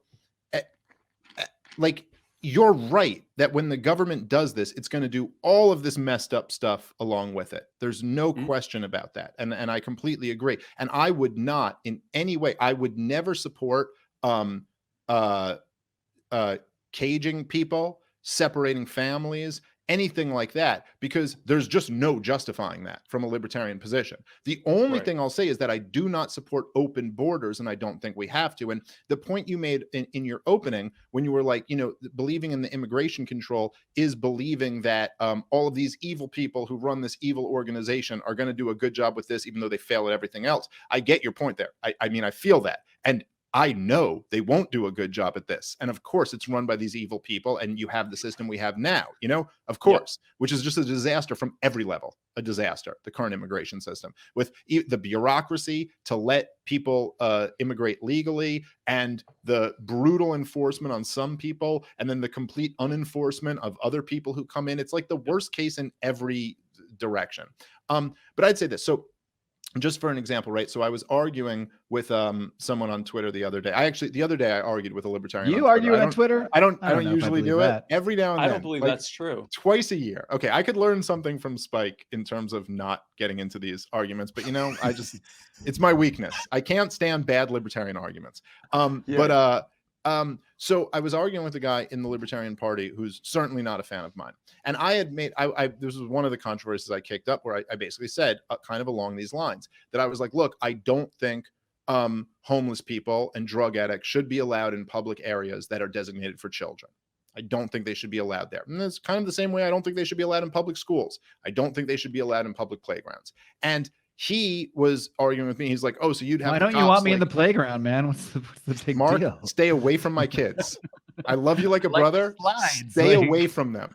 like, you're right that when the government does this, it's going to do all of this messed up stuff along with it. There's no question about that. And I completely agree. And I would not in any way, I would never support caging people, separating families, anything like that, because there's just no justifying that from a libertarian position. The only thing I'll say is that I do not support open borders, and I don't think we have to. And the point you made in your opening, when you were like, you know, believing in the immigration control is believing that all of these evil people who run this evil organization are going to do a good job with this, even though they fail at everything else. I get your point there. I mean, I feel that. And I know they won't do a good job at this. And of course, it's run by these evil people, and you have the system we have now, you know, of course, which is just a disaster from every level, a disaster, the current immigration system, with the bureaucracy to let people immigrate legally, and the brutal enforcement on some people, and then the complete unenforcement of other people who come in. It's like the worst case in every direction. But I'd say this. So just for an example, right? So I was arguing with someone on Twitter the other day. The other day I argued with a libertarian. You argue on Twitter? I don't usually do it. Every now and then. I don't believe that's true. Twice a year. Okay, I could learn something from Spike in terms of not getting into these arguments, but you know, it's my weakness. I can't stand bad libertarian arguments. So I was arguing with a guy in the Libertarian Party who's certainly not a fan of mine. And I had made, this was one of the controversies I kicked up, where I basically said kind of along these lines that I was like, look, I don't think homeless people and drug addicts should be allowed in public areas that are designated for children. I don't think they should be allowed there. And it's kind of the same way I don't think they should be allowed in public schools. I don't think they should be allowed in public playgrounds. And he was arguing with me. He's like, oh, so you'd have. Why don't you want me in the playground, man? What's the big Mark, deal? Stay away from my kids. I love you like a brother. Stay away from them.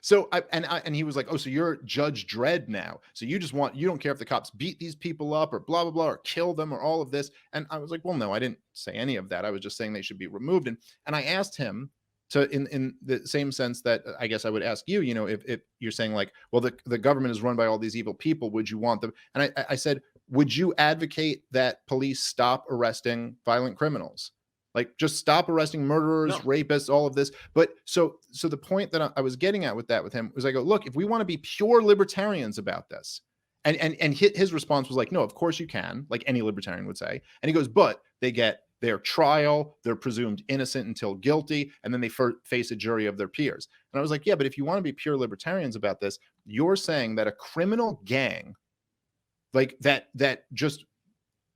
So and he was like, oh, so you're Judge Dredd now. So you don't care if the cops beat these people up or blah, blah, blah, or kill them or all of this. And I was like, well, no, I didn't say any of that. I was just saying they should be removed. And I asked him to, in the same sense that I guess I would ask you, you know, if you're saying like, well, the government is run by all these evil people, would you want them? And I said, would you advocate that police stop arresting violent criminals? Like, just stop arresting murderers, rapists, all of this. But so the point that I was getting at with him was, I go, look, if we want to be pure libertarians about this, and his response was like, no, of course you can, like any libertarian would say. And he goes, but they get their trial, they're presumed innocent until guilty, and then they face a jury of their peers. And I was like, yeah, but if you want to be pure libertarians about this, you're saying that a criminal gang like that just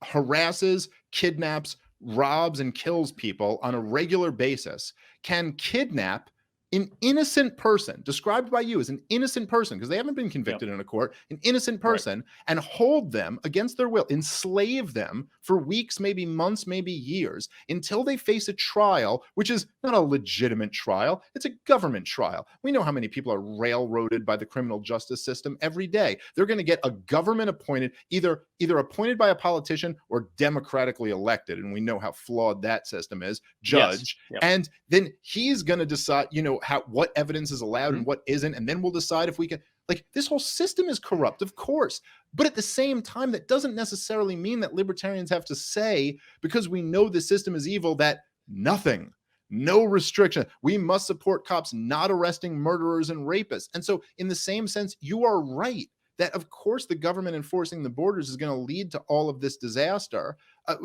harasses, kidnaps, robs, and kills people on a regular basis can kidnap an innocent person, described by you as an innocent person, because they haven't been convicted in a court, an innocent person, and hold them against their will, enslave them for weeks, maybe months, maybe years, until they face a trial, which is not a legitimate trial. It's a government trial. We know how many people are railroaded by the criminal justice system every day. They're going to get a government appointed, either appointed by a politician or democratically elected, and we know how flawed that system is, judge. Yes. And then he's going to decide, you know, what evidence is allowed and what isn't, and then we'll decide if we can. Like, this whole system is corrupt, of course, but at the same time, that doesn't necessarily mean that libertarians have to say, because we know the system is evil, that nothing, no restriction. We must support cops not arresting murderers and rapists. And so, in the same sense, you are right that, of course, the government enforcing the borders is going to lead to all of this disaster.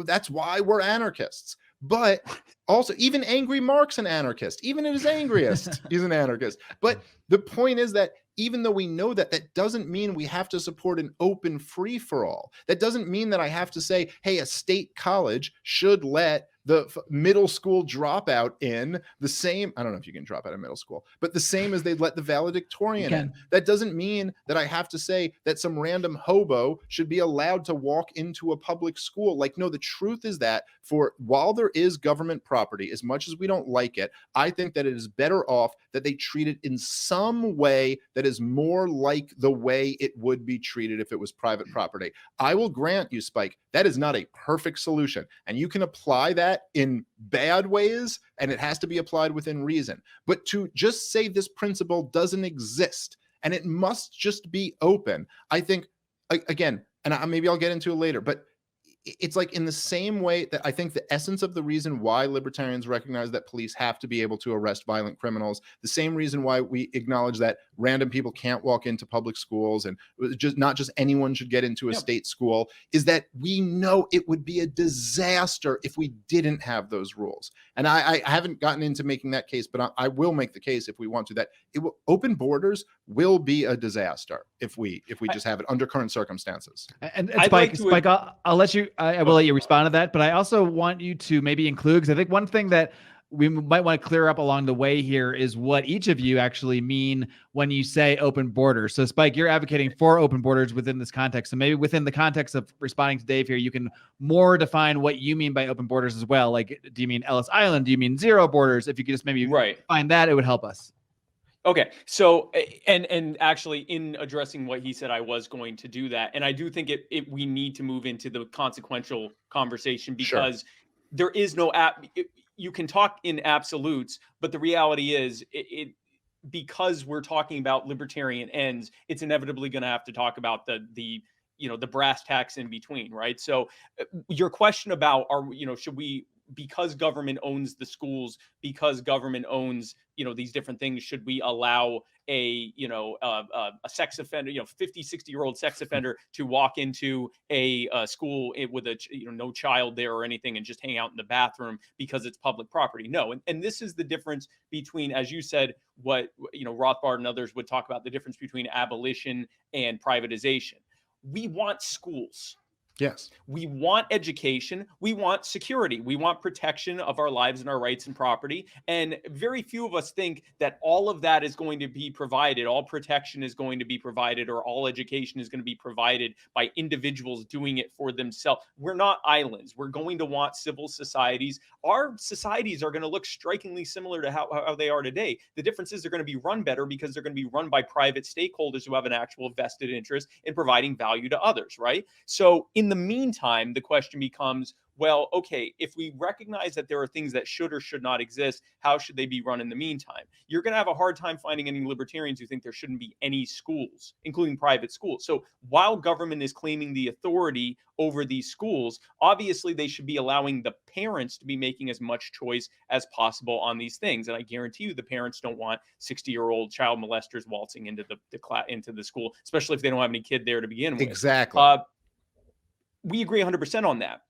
That's why we're anarchists. But also, even angry Mark's an anarchist. Even at his angriest, he's an anarchist. But the point is that even though we know that, that doesn't mean we have to support an open free-for-all. That doesn't mean that I have to say, hey, a state college should let the middle school dropout in the same. I don't know if you can drop out of middle school, but the same as they'd let the valedictorian in. That doesn't mean that I have to say that some random hobo should be allowed to walk into a public school. Like, no, the truth is that while there is government property, as much as we don't like it, I think that it is better off that they treat it in some way that is more like the way it would be treated if it was private property. I will grant you, Spike, that is not a perfect solution. And you can apply that in bad ways, and it has to be applied within reason. But to just say this principle doesn't exist and it must just be open, I think, again, and maybe I'll get into it later, but it's like in the same way that I think the essence of the reason why libertarians recognize that police have to be able to arrest violent criminals, the same reason why we acknowledge that random people can't walk into public schools and not just anyone should get into a state school, is that we know it would be a disaster if we didn't have those rules. And I haven't gotten into making that case, but I will make the case if we want to, that open borders will be a disaster if we just have it under current circumstances. And Spike, I'll let you. I will let you respond to that, but I also want you to maybe include, because I think one thing that we might want to clear up along the way here is what each of you actually mean when you say open borders. So Spike, you're advocating for open borders within this context. So maybe within the context of responding to Dave here, you can more define what you mean by open borders as well. Like, do you mean Ellis Island? Do you mean zero borders? If you could just maybe find that, it would help us. Okay. So, and actually in addressing what he said, I was going to do that. And I do think we need to move into the consequential conversation, because there is no you can talk in absolutes, but the reality is because we're talking about libertarian ends, it's inevitably going to have to talk about the brass tacks in between. Right. So your question about, should we, because government owns the schools, because government owns, these different things, should we allow a sex offender, 50, 60-year-old sex offender to walk into a school with no child there or anything and just hang out in the bathroom because it's public property? No. And this is the difference between, as you said, what, Rothbard and others would talk about, the difference between abolition and privatization. We want schools. Yes. We want education. We want security. We want protection of our lives and our rights and property. And very few of us think that all of that is going to be provided. All protection is going to be provided, or all education is going to be provided by individuals doing it for themselves. We're not islands. We're going to want civil societies. Our societies are going to look strikingly similar to how they are today. The difference is they're going to be run better because they're going to be run by private stakeholders who have an actual vested interest in providing value to others, right? So in the meantime, the question becomes, well, okay, if we recognize that there are things that should or should not exist, how should they be run in the meantime? You're going to have a hard time finding any libertarians who think there shouldn't be any schools, including private schools. So while government is claiming the authority over these schools, obviously they should be allowing the parents to be making as much choice as possible on these things. And I guarantee you the parents don't want 60-year-old child molesters waltzing into the school, especially if they don't have any kid there to begin with. Exactly. We agree 100% on that.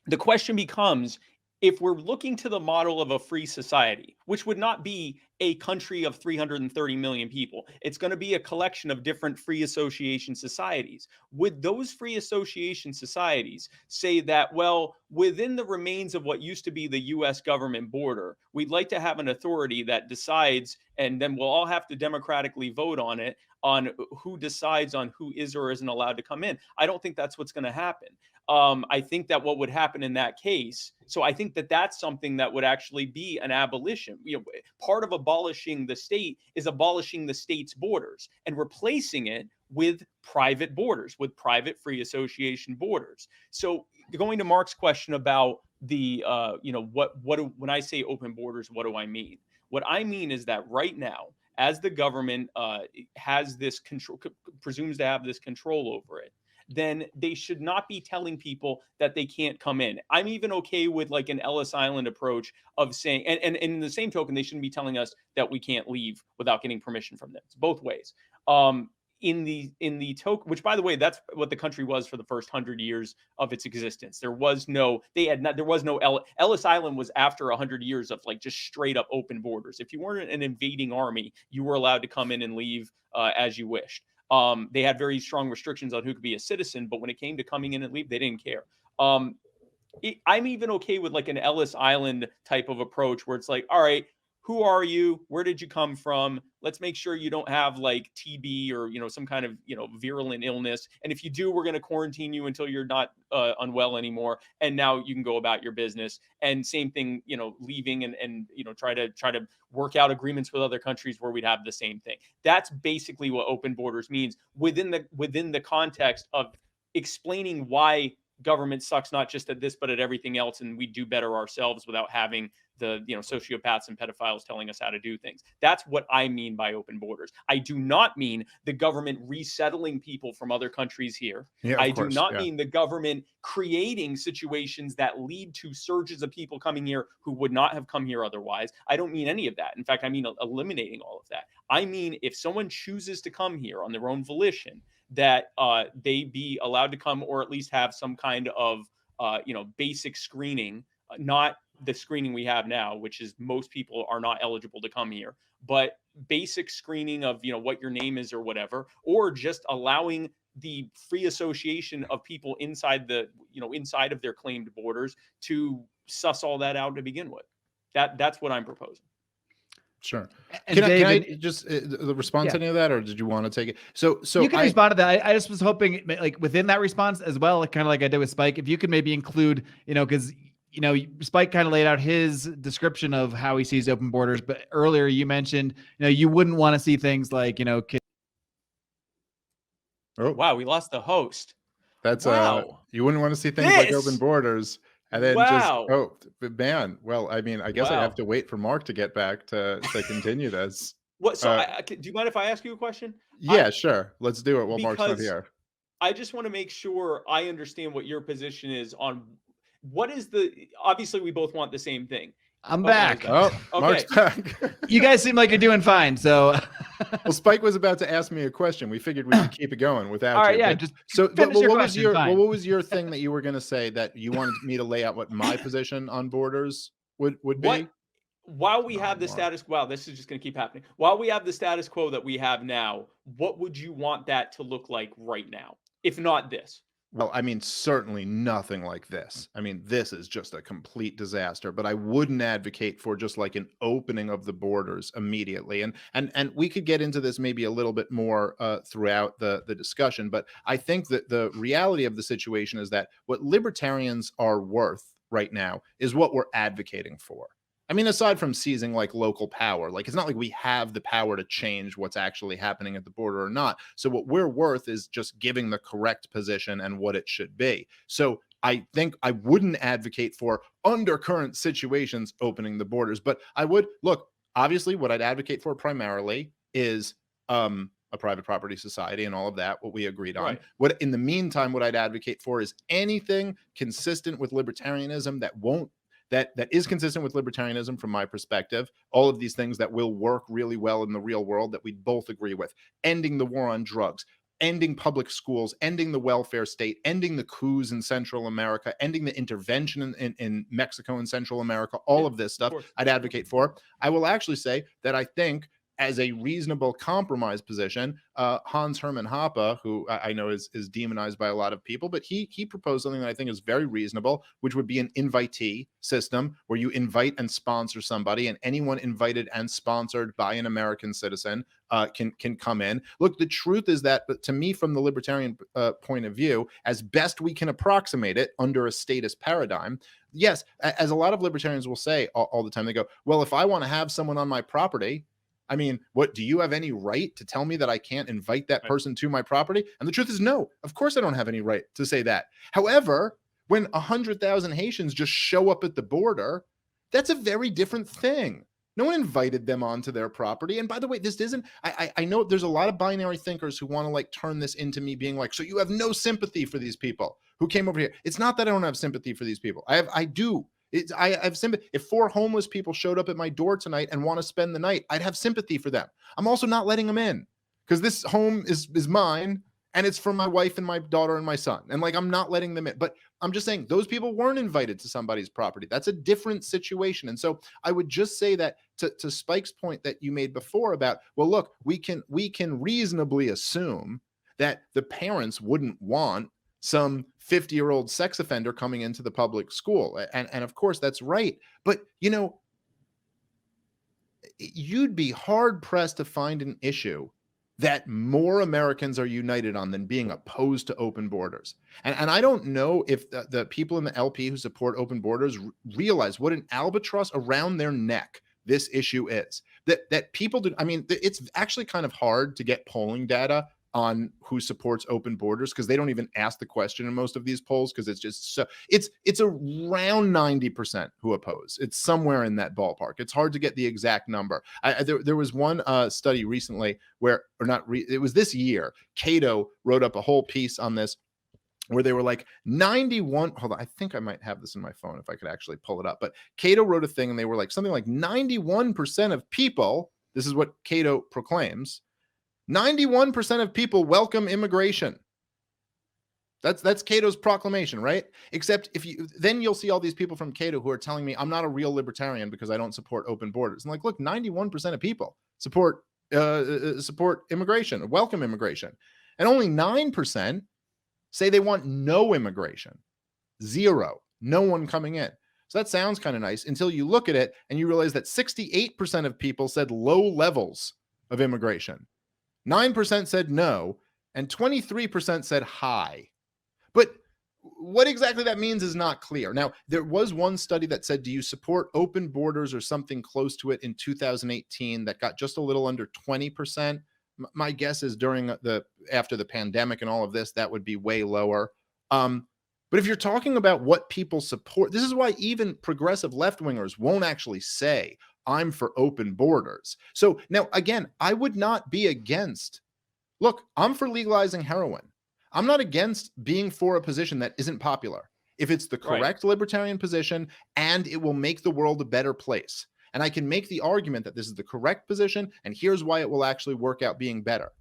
The question becomes, if we're looking to the model of a free society, which would not be a country of 330 million people, it's going to be a collection of different free association societies. Would those free association societies say that, well, within the remains of what used to be the US government border, we'd like to have an authority that decides, and then we'll all have to democratically vote on it, on who decides on who is or isn't allowed to come in? I don't think that's what's going to happen. I think that what would happen in that case, so I think that that's something that would actually be an abolition. Part of abolishing the state is abolishing the state's borders and replacing it with private borders, with private free association borders. So going to Mark's question about the, when I say open borders, what do I mean? What I mean is that right now, as the government has this control, presumes to have this control over it, then they should not be telling people that they can't come in. I'm even okay with like an Ellis Island approach of saying, and in the same token, they shouldn't be telling us that we can't leave without getting permission from them. It's both ways. In the token, which by the way, that's what the country was for the first 100 years of its existence. There was no Ellis Island was after 100 years of like just straight up open borders. If you weren't an invading army, you were allowed to come in and leave as you wished. They had very strong restrictions on who could be a citizen, but when it came to coming in and leave, they didn't care. I'm even okay with like an Ellis Island type of approach where it's like, all right, who are you? Where did you come from? Let's make sure you don't have like TB or, some kind of, virulent illness. And if you do, we're going to quarantine you until you're not unwell anymore. And now you can go about your business. And same thing, leaving and try to work out agreements with other countries where we'd have the same thing. That's basically what open borders means within the context of explaining why government sucks, not just at this, but at everything else. And we do better ourselves without having the sociopaths and pedophiles telling us how to do things. That's what I mean by open borders. I do not mean the government resettling people from other countries here. Yeah, I do not mean the government creating situations that lead to surges of people coming here who would not have come here otherwise. I don't mean any of that. In fact, I mean eliminating all of that. I mean, if someone chooses to come here on their own volition, that they be allowed to come, or at least have some kind of basic screening, not the screening we have now, which is most people are not eligible to come here, but basic screening of what your name is or whatever, or just allowing the free association of people inside inside of their claimed borders to suss all that out to begin with. That's what I'm proposing. Sure. And Can I David, just respond to any of that, or did you want to take it? So you can respond to that. I just was hoping, like within that response as well, kind of like I did with Spike, if you could maybe include, because Spike kind of laid out his description of how he sees open borders, but earlier you mentioned, you wouldn't want to see things like, kids. Oh, wow, we lost the host. That's you wouldn't want to see things like open borders. And then man. Well, I mean, I guess I have to wait for Mark to get back to continue this. What? So, do you mind if I ask you a question? Yeah, sure. Let's do it while Mark's not here. I just want to make sure I understand what your position is on what is obviously we both want the same thing. I'm back. Oh, okay. Mark's back. You guys seem like you're doing fine. So, well, Spike was about to ask me a question. We figured we could keep it going without. All right, you. yeah. But, just what was your thing that you were going to say that you wanted me to lay out what my position on borders would be? While we have the status quo, this is just going to keep happening. While we have the status quo that we have now, what would you want that to look like right now, if not this? Well, I mean, certainly nothing like this. I mean, this is just a complete disaster, but I wouldn't advocate for just like an opening of the borders immediately. And we could get into this maybe a little bit more throughout the discussion, but I think that the reality of the situation is that what libertarians are worth right now is what we're advocating for. I mean, aside from seizing like local power, like it's not like we have the power to change what's actually happening at the border or not. So what we're worth is just giving the correct position and what it should be. So I think I wouldn't advocate for under current situations opening the borders, but I would look, obviously what I'd advocate for primarily is a private property society and all of that, what we agreed on. Right. What in the meantime, what I'd advocate for is anything consistent with libertarianism that is consistent with libertarianism from my perspective, all of these things that will work really well in the real world that we both agree with, ending the war on drugs, ending public schools, ending the welfare state, ending the coups in Central America, ending the intervention in Mexico and Central America, all of this stuff I'd advocate for. I will actually say that I think as a reasonable compromise position, Hans Hermann Hoppe, who I know is demonized by a lot of people, but he proposed something that I think is very reasonable, which would be an invitee system where you invite and sponsor somebody, and anyone invited and sponsored by an American citizen can come in. Look, the truth is that, to me, from the libertarian point of view, as best we can approximate it under a statist paradigm, yes, as a lot of libertarians will say all the time, they go, well, if I want to have someone on my property, I mean, what, do you have any right to tell me that I can't invite that person to my property? And the truth is, no, of course I don't have any right to say that. However, when 100,000 Haitians just show up at the border, that's a very different thing. No one invited them onto their property. And by the way, this isn't, I know there's a lot of binary thinkers who want to like turn this into me being like, so you have no sympathy for these people who came over here. It's not that I don't have sympathy for these people. I do. I have sympathy. If 4 homeless people showed up at my door tonight and want to spend the night, I'd have sympathy for them. I'm also not letting them in because this home is mine and it's for my wife and my daughter and my son. And like, I'm not letting them in. But I'm just saying those people weren't invited to somebody's property. That's a different situation. And so I would just say that to Spike's point that you made before about, well, look, we can reasonably assume that the parents wouldn't want some 50-year-old sex offender coming into the public school. And of course, that's right. But, you know, you'd be hard pressed to find an issue that more Americans are united on than being opposed to open borders. And I don't know if the people in the LP who support open borders realize what an albatross around their neck this issue is. That people do. I mean, it's actually kind of hard to get polling data on who supports open borders because they don't even ask the question in most of these polls, because it's just so it's around 90% who oppose. It's somewhere in that ballpark. It's hard to get the exact number. There was one study recently where, or not, it was this year, Cato wrote up a whole piece on this where they were like 91, hold on, I think I might have this in my phone if I could actually pull it up, but Cato wrote a thing and they were like something like 91% of people, this is what Cato proclaims, 91% of people welcome immigration. That's Cato's proclamation, right? Except then you'll see all these people from Cato who are telling me I'm not a real libertarian because I don't support open borders. I'm like, look, 91% of people support immigration, welcome immigration, and only 9% say they want no immigration, zero, no one coming in. So that sounds kind of nice until you look at it and you realize that 68% of people said low levels of immigration. 9% said no, and 23% said high. But what exactly that means is not clear. Now, there was one study that said, do you support open borders or something close to it in 2018 that got just a little under 20%. My guess is after the pandemic and all of this, that would be way lower. But if you're talking about what people support, this is why even progressive left-wingers won't actually say, I'm for open borders. So now, again, I would not be against, look, I'm for legalizing heroin. I'm not against being for a position that isn't popular if it's the correct libertarian position and it will make the world a better place. And I can make the argument that this is the correct position and here's why it will actually work out being better.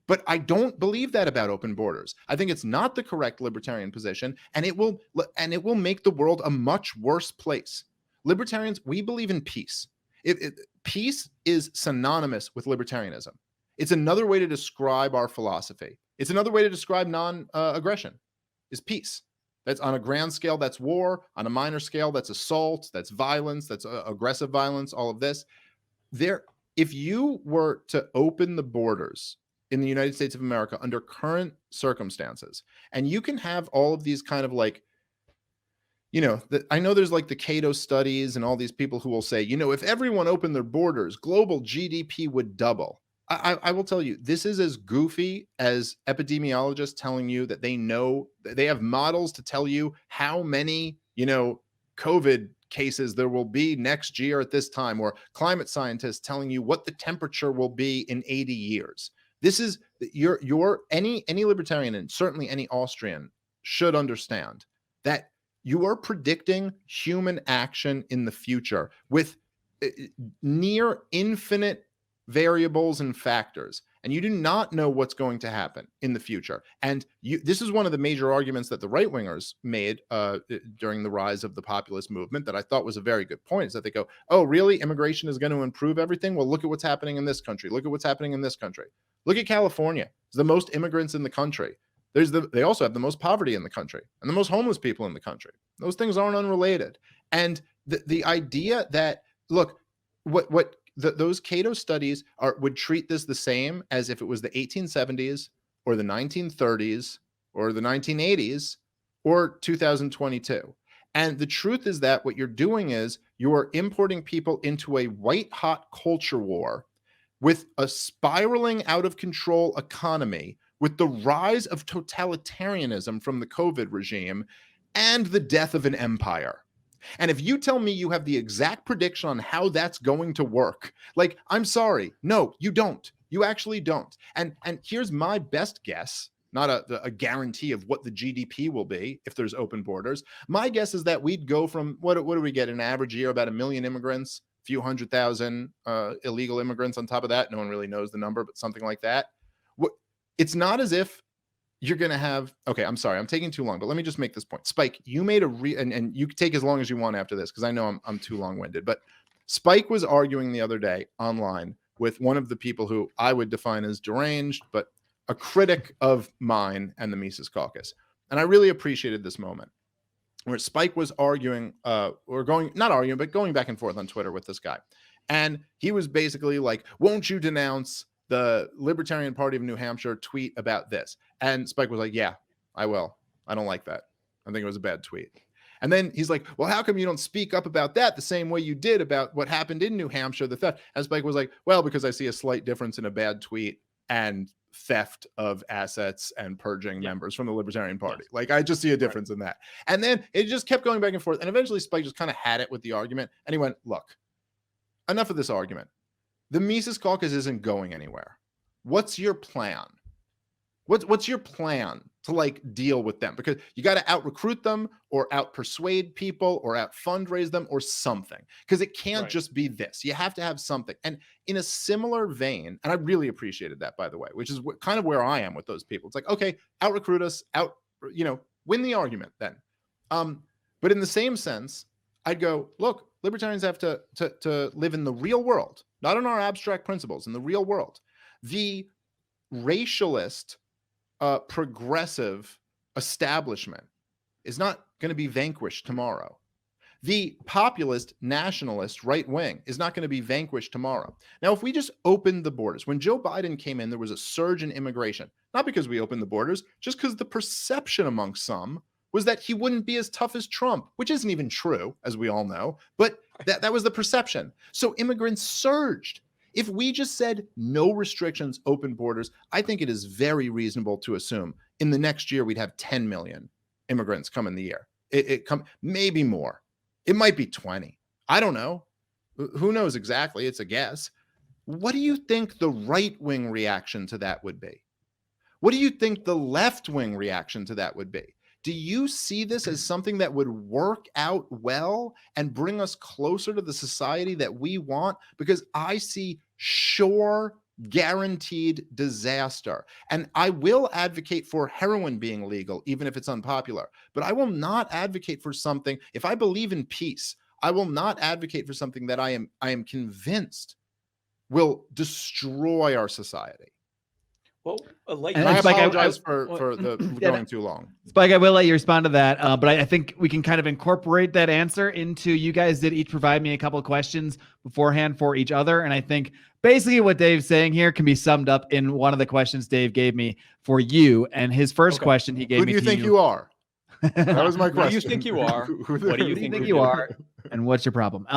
But I don't believe that about open borders. I think it's not the correct libertarian position, and it will make the world a much worse place. Libertarians, we believe in peace. Peace is synonymous with libertarianism. It's another way to describe our philosophy. It's another way to describe non-aggression, is peace. That's on a grand scale, that's war. On a minor scale, that's assault, that's violence, that's aggressive violence, all of this. If you were to open the borders in the United States of America under current circumstances, and you can have all of these kind of like, I know there's like the Cato studies and all these people who will say, if everyone opened their borders, global GDP would double. I will tell you, this is as goofy as epidemiologists telling you that they have models to tell you how many, COVID cases there will be next year at this time, or climate scientists telling you what the temperature will be in 80 years. This is any libertarian, and certainly any Austrian, should understand that you are predicting human action in the future with near infinite variables and factors, and you do not know what's going to happen in the future. And this is one of the major arguments that the right-wingers made during the rise of the populist movement that I thought was a very good point, is that they go, oh, really? Immigration is going to improve everything? Well, look at what's happening in this country. Look at what's happening in this country. Look at California. It's the most immigrants in the country. They also have the most poverty in the country and the most homeless people in the country. Those things aren't unrelated. And the idea that, look, those Cato studies would treat this the same as if it was the 1870s or the 1930s or the 1980s or 2022. And the truth is that what you're doing is you are importing people into a white-hot culture war with a spiraling out of control economy, with the rise of totalitarianism from the COVID regime and the death of an empire. And if you tell me you have the exact prediction on how that's going to work, like, I'm sorry, no, you don't. You actually don't. And here's my best guess, not a guarantee of what the GDP will be if there's open borders. My guess is that we'd go from, what do we get an average year? About 1 million immigrants, a few 100,000 illegal immigrants on top of that. No one really knows the number, but something like that. It's not as if you're going to have, okay, I'm sorry, I'm taking too long, but let me just make this point. Spike, you made and you can take as long as you want after this, because I know I'm too long-winded, but Spike was arguing the other day online with one of the people who I would define as deranged, but a critic of mine and the Mises Caucus. And I really appreciated this moment where Spike was arguing, not arguing, but going back and forth on Twitter with this guy. And he was basically like, won't you denounce the Libertarian Party of New Hampshire tweet about this? And Spike was like, yeah, I will. I don't like that. I think it was a bad tweet. And then he's like, well, how come you don't speak up about that the same way you did about what happened in New Hampshire, the theft? And Spike was like, well, because I see a slight difference in a bad tweet and theft of assets and purging members from the Libertarian Party. Yes. Like, I just see a difference in that. And then it just kept going back and forth. And eventually Spike just kind of had it with the argument. And he went, look, enough of this argument. The Mises Caucus isn't going anywhere. What's your plan? What's your plan to like deal with them? Because you got to out recruit them or out persuade people or out fundraise them or something, because it can't just be this. You have to have something. And in a similar vein, and I really appreciated that, by the way, which is kind of where I am with those people. It's like, okay, out recruit us, win the argument then. But in the same sense, I'd go, look, libertarians have to live in the real world, not in our abstract principles, in the real world. The racialist progressive establishment is not going to be vanquished tomorrow. The populist, nationalist right wing is not going to be vanquished tomorrow. Now, if we just opened the borders, when Joe Biden came in, there was a surge in immigration, not because we opened the borders, just because the perception among some was that he wouldn't be as tough as Trump, which isn't even true, as we all know, but that was the perception. So immigrants surged. If we just said no restrictions, open borders, I think it is very reasonable to assume in the next year we'd have 10 million immigrants come in the year. It come maybe more. It might be 20. I don't know. Who knows exactly? It's a guess. What do you think the right-wing reaction to that would be? What do you think the left-wing reaction to that would be? Do you see this as something that would work out well and bring us closer to the society that we want? Because I see sure, guaranteed disaster. And I will advocate for heroin being legal, even if it's unpopular. But I will not advocate for something, if I believe in peace, I will not advocate for something that I am convinced will destroy our society. Well, I apologize for going too long. Spike, I will let you respond to that, but I think we can kind of incorporate that answer into, you guys did each provide me a couple of questions beforehand for each other, and I think basically what Dave's saying here can be summed up in one of the questions Dave gave me for you, and his first question he gave me. Who do you think you are? That was my question. What do you think you are? What do you think you are? And what's your problem?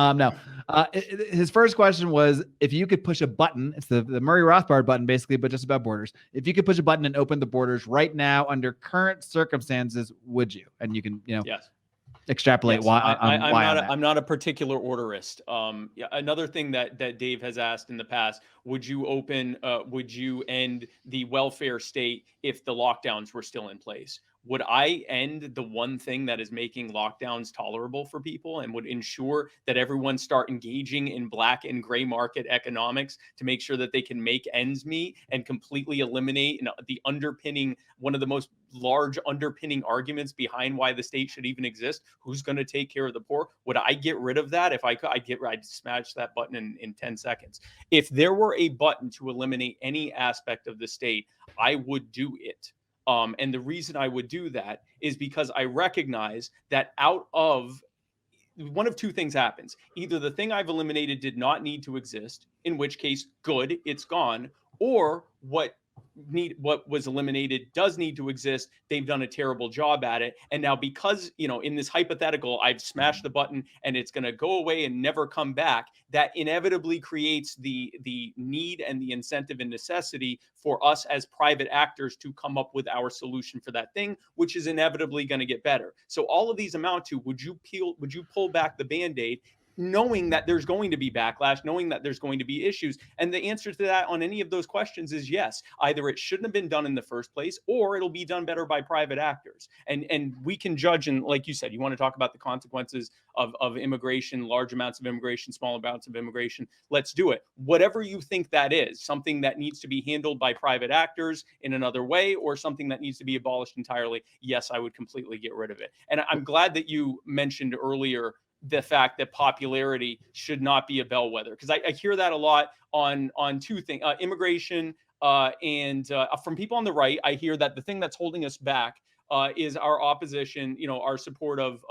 His first question was, if you could push a button, it's the Murray Rothbard button, basically, but just about borders. If you could push a button and open the borders right now under current circumstances, would you? And you can, yes. Extrapolate yes. why. I'm not a particular orderist. Another thing that Dave has asked in the past: would you end the welfare state if the lockdowns were still in place? Would I end the one thing that is making lockdowns tolerable for people and would ensure that everyone start engaging in black and gray market economics to make sure that they can make ends meet and completely eliminate the underpinning, one of the most large underpinning arguments behind why the state should even exist? Who's going to take care of the poor? Would I get rid of that? If I could, I'd smash that button in 10 seconds. If there were a button to eliminate any aspect of the state, I would do it. And the reason I would do that is because I recognize that out of one of two things happens. Either the thing I've eliminated did not need to exist, in which case, good, it's gone, or what was eliminated does need to exist. They've done a terrible job at it. And now because, in this hypothetical, I've smashed the button and it's going to go away and never come back, that inevitably creates the need and the incentive and necessity for us as private actors to come up with our solution for that thing, which is inevitably going to get better. So all of these amount to, would you pull back the Band-Aid, knowing that there's going to be backlash, knowing that there's going to be issues? And the answer to that on any of those questions is yes. Either it shouldn't have been done in the first place, or it'll be done better by private actors. And we can judge, and like you said, you want to talk about the consequences of immigration, large amounts of immigration, small amounts of immigration. Let's do it. Whatever you think that is, something that needs to be handled by private actors in another way, or something that needs to be abolished entirely, yes, I would completely get rid of it. And I'm glad that you mentioned earlier the fact that popularity should not be a bellwether, because I hear that a lot on two things, immigration and from people on the right. I hear that the thing that's holding us back is our opposition, our support of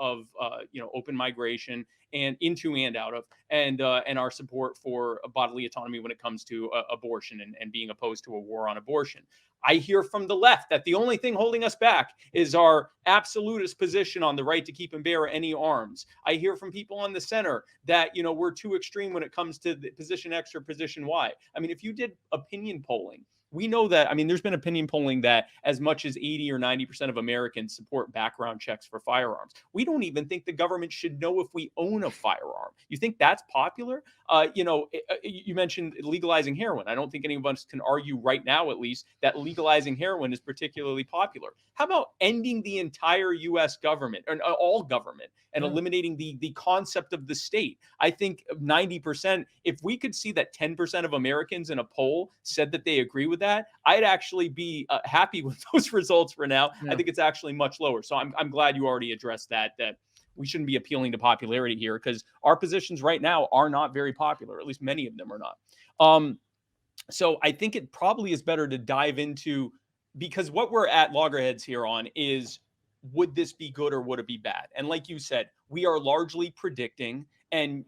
open migration and into and out of, and our support for bodily autonomy when it comes to abortion and being opposed to a war on abortion. I hear from the left that the only thing holding us back is our absolutist position on the right to keep and bear any arms. I hear from people on the center that, we're too extreme when it comes to the position X or position Y. I mean, if you did opinion polling, we know that, there's been opinion polling that as much as 80 or 90% of Americans support background checks for firearms. We don't even think the government should know if we own a firearm. You think that's popular? You mentioned legalizing heroin. I don't think any of us can argue right now, at least, that legalizing heroin is particularly popular. How about ending the entire U.S. government, or all government, and eliminating the concept of the state? I think 90%, if we could see that 10% of Americans in a poll said that they agree with that, I'd actually be happy with those results for now. I think it's actually much lower. So I'm glad you already addressed that we shouldn't be appealing to popularity here, because our positions right now are not very popular. At least many of them are not. So I think it probably is better to dive into, because what we're at loggerheads here on is, would this be good or would it be bad? And like you said, we are largely predicting, and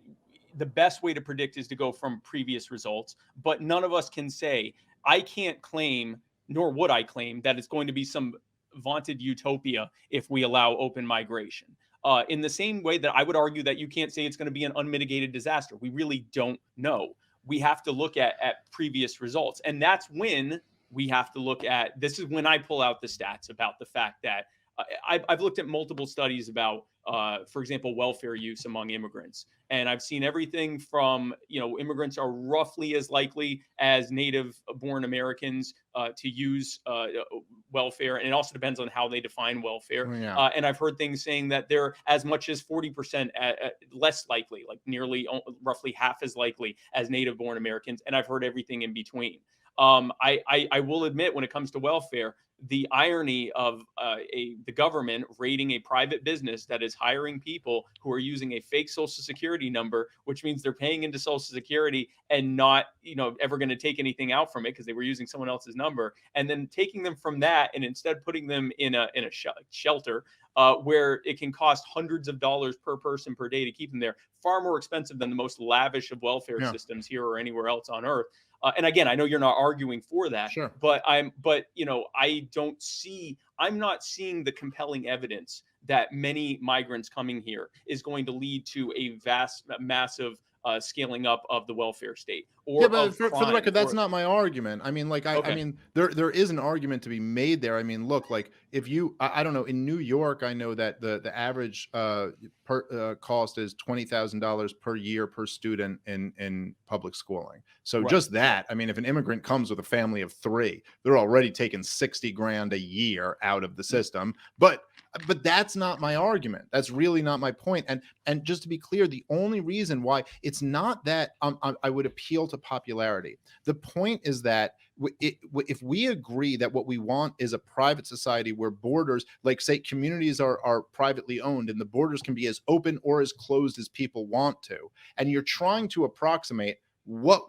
the best way to predict is to go from previous results, but none of us can say, I can't claim, nor would I claim, that it's going to be some vaunted utopia if we allow open migration. In the same way that I would argue that you can't say it's going to be an unmitigated disaster. We really don't know. We have to look at previous results. And that's when we have to look at, this is when I pull out the stats about the fact that I've looked at multiple studies about, for example, welfare use among immigrants. And I've seen everything from, immigrants are roughly as likely as native-born Americans to use welfare. And it also depends on how they define welfare. And I've heard things saying that they're as much as 40% less likely, like nearly roughly half as likely as native-born Americans. And I've heard everything in between. I will admit, when it comes to welfare, the irony of the government raiding a private business that is hiring people who are using a fake Social Security number, which means they're paying into Social Security and not, ever going to take anything out from it because they were using someone else's number, and then taking them from that and instead putting them in a shelter where it can cost hundreds of dollars per person per day to keep them there, far more expensive than the most lavish of welfare systems here or anywhere else on earth. And again, I know you're not arguing for that, but I'm not seeing the compelling evidence that many migrants coming here is going to lead to a massive scaling up of the welfare state. Or but for the record, that's not my argument. I mean, there is an argument to be made there. I mean, look, like if you, I don't know, in New York, I know that the average cost is $20,000 per year per student in public schooling. So just that, I mean, if an immigrant comes with a family of 3, they're already taking $60,000 a year out of the system. But that's not my argument. That's really not my point. And just to be clear, the only reason why it's not that I would appeal to popularity. The point is that if we agree that what we want is a private society where borders, like say communities are privately owned and the borders can be as open or as closed as people want to, and you're trying to approximate what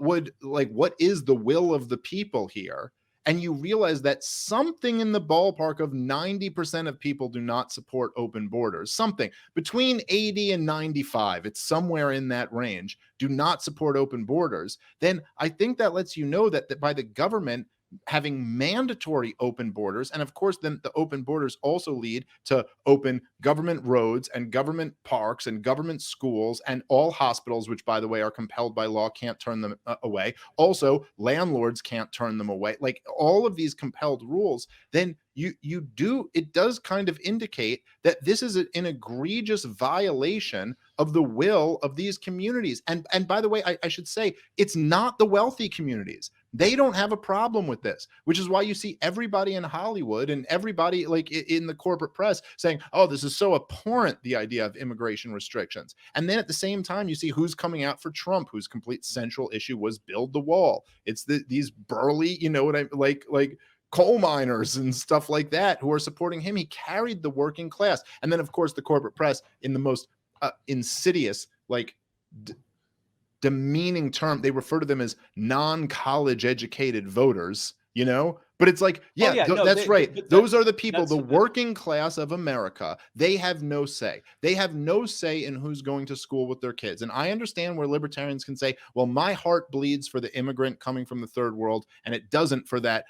is the will of the people here, and you realize that something in the ballpark of 90% of people do not support open borders, something between 80 and 95, it's somewhere in that range, do not support open borders, then I think that lets you know that by the government having mandatory open borders, and of course then the open borders also lead to open government roads and government parks and government schools and all hospitals, which by the way are compelled by law, can't turn them away. Also, landlords can't turn them away. Like all of these compelled rules, then it does kind of indicate that this is an egregious violation of the will of these communities. And by the way, I should say, it's not the wealthy communities. They don't have a problem with this, which is why you see everybody in Hollywood and everybody like in the corporate press saying, oh, this is so abhorrent, the idea of immigration restrictions. And then at the same time, you see who's coming out for Trump, whose complete central issue was build the wall. It's these burly, like coal miners and stuff like that who are supporting him. He carried the working class. And then, of course, the corporate press in the most insidious, demeaning term, they refer to them as non-college educated voters, But it's like, yeah, yeah, no, that's right. but Those are the people, that's the what working class of America. They have no say. They have no say in who's going to school with their kids. And I understand where libertarians can say, well, my heart bleeds for the immigrant coming from the third world, and it doesn't for that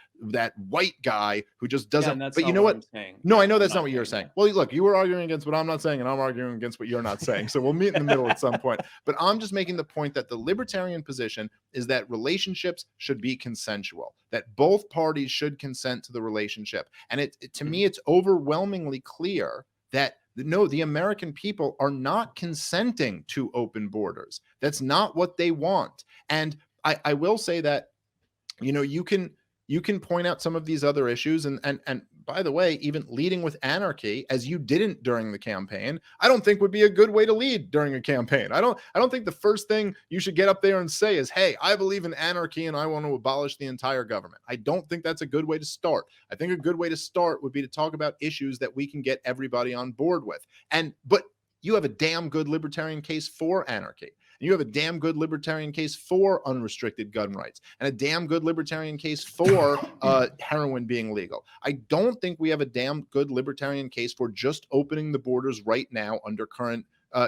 white guy who just Yeah, doesn't. and that's But you not know what what? I'm saying. No, I Yeah, know I'm that's not what you're saying. Well, look, you were arguing against what I'm not saying, and I'm arguing against what you're not saying. So we'll meet in the middle at some point. But I'm just making the point that the libertarian position is that relationships should be consensual, that both parties should consent to the relationship. And to me, it's overwhelmingly clear that no, the American people are not consenting to open borders. That's not what they want. And I will say that, you can point out some of these other issues, and by the way, even leading with anarchy, as you didn't during the campaign, I don't think would be a good way to lead during a campaign. I don't think the first thing you should get up there and say is, hey, I believe in anarchy and I want to abolish the entire government. I don't think that's a good way to start. I think a good way to start would be to talk about issues that we can get everybody on board with. But you have a damn good libertarian case for anarchy. You have a damn good libertarian case for unrestricted gun rights and a damn good libertarian case for heroin being legal. I don't think we have a damn good libertarian case for just opening the borders right now under current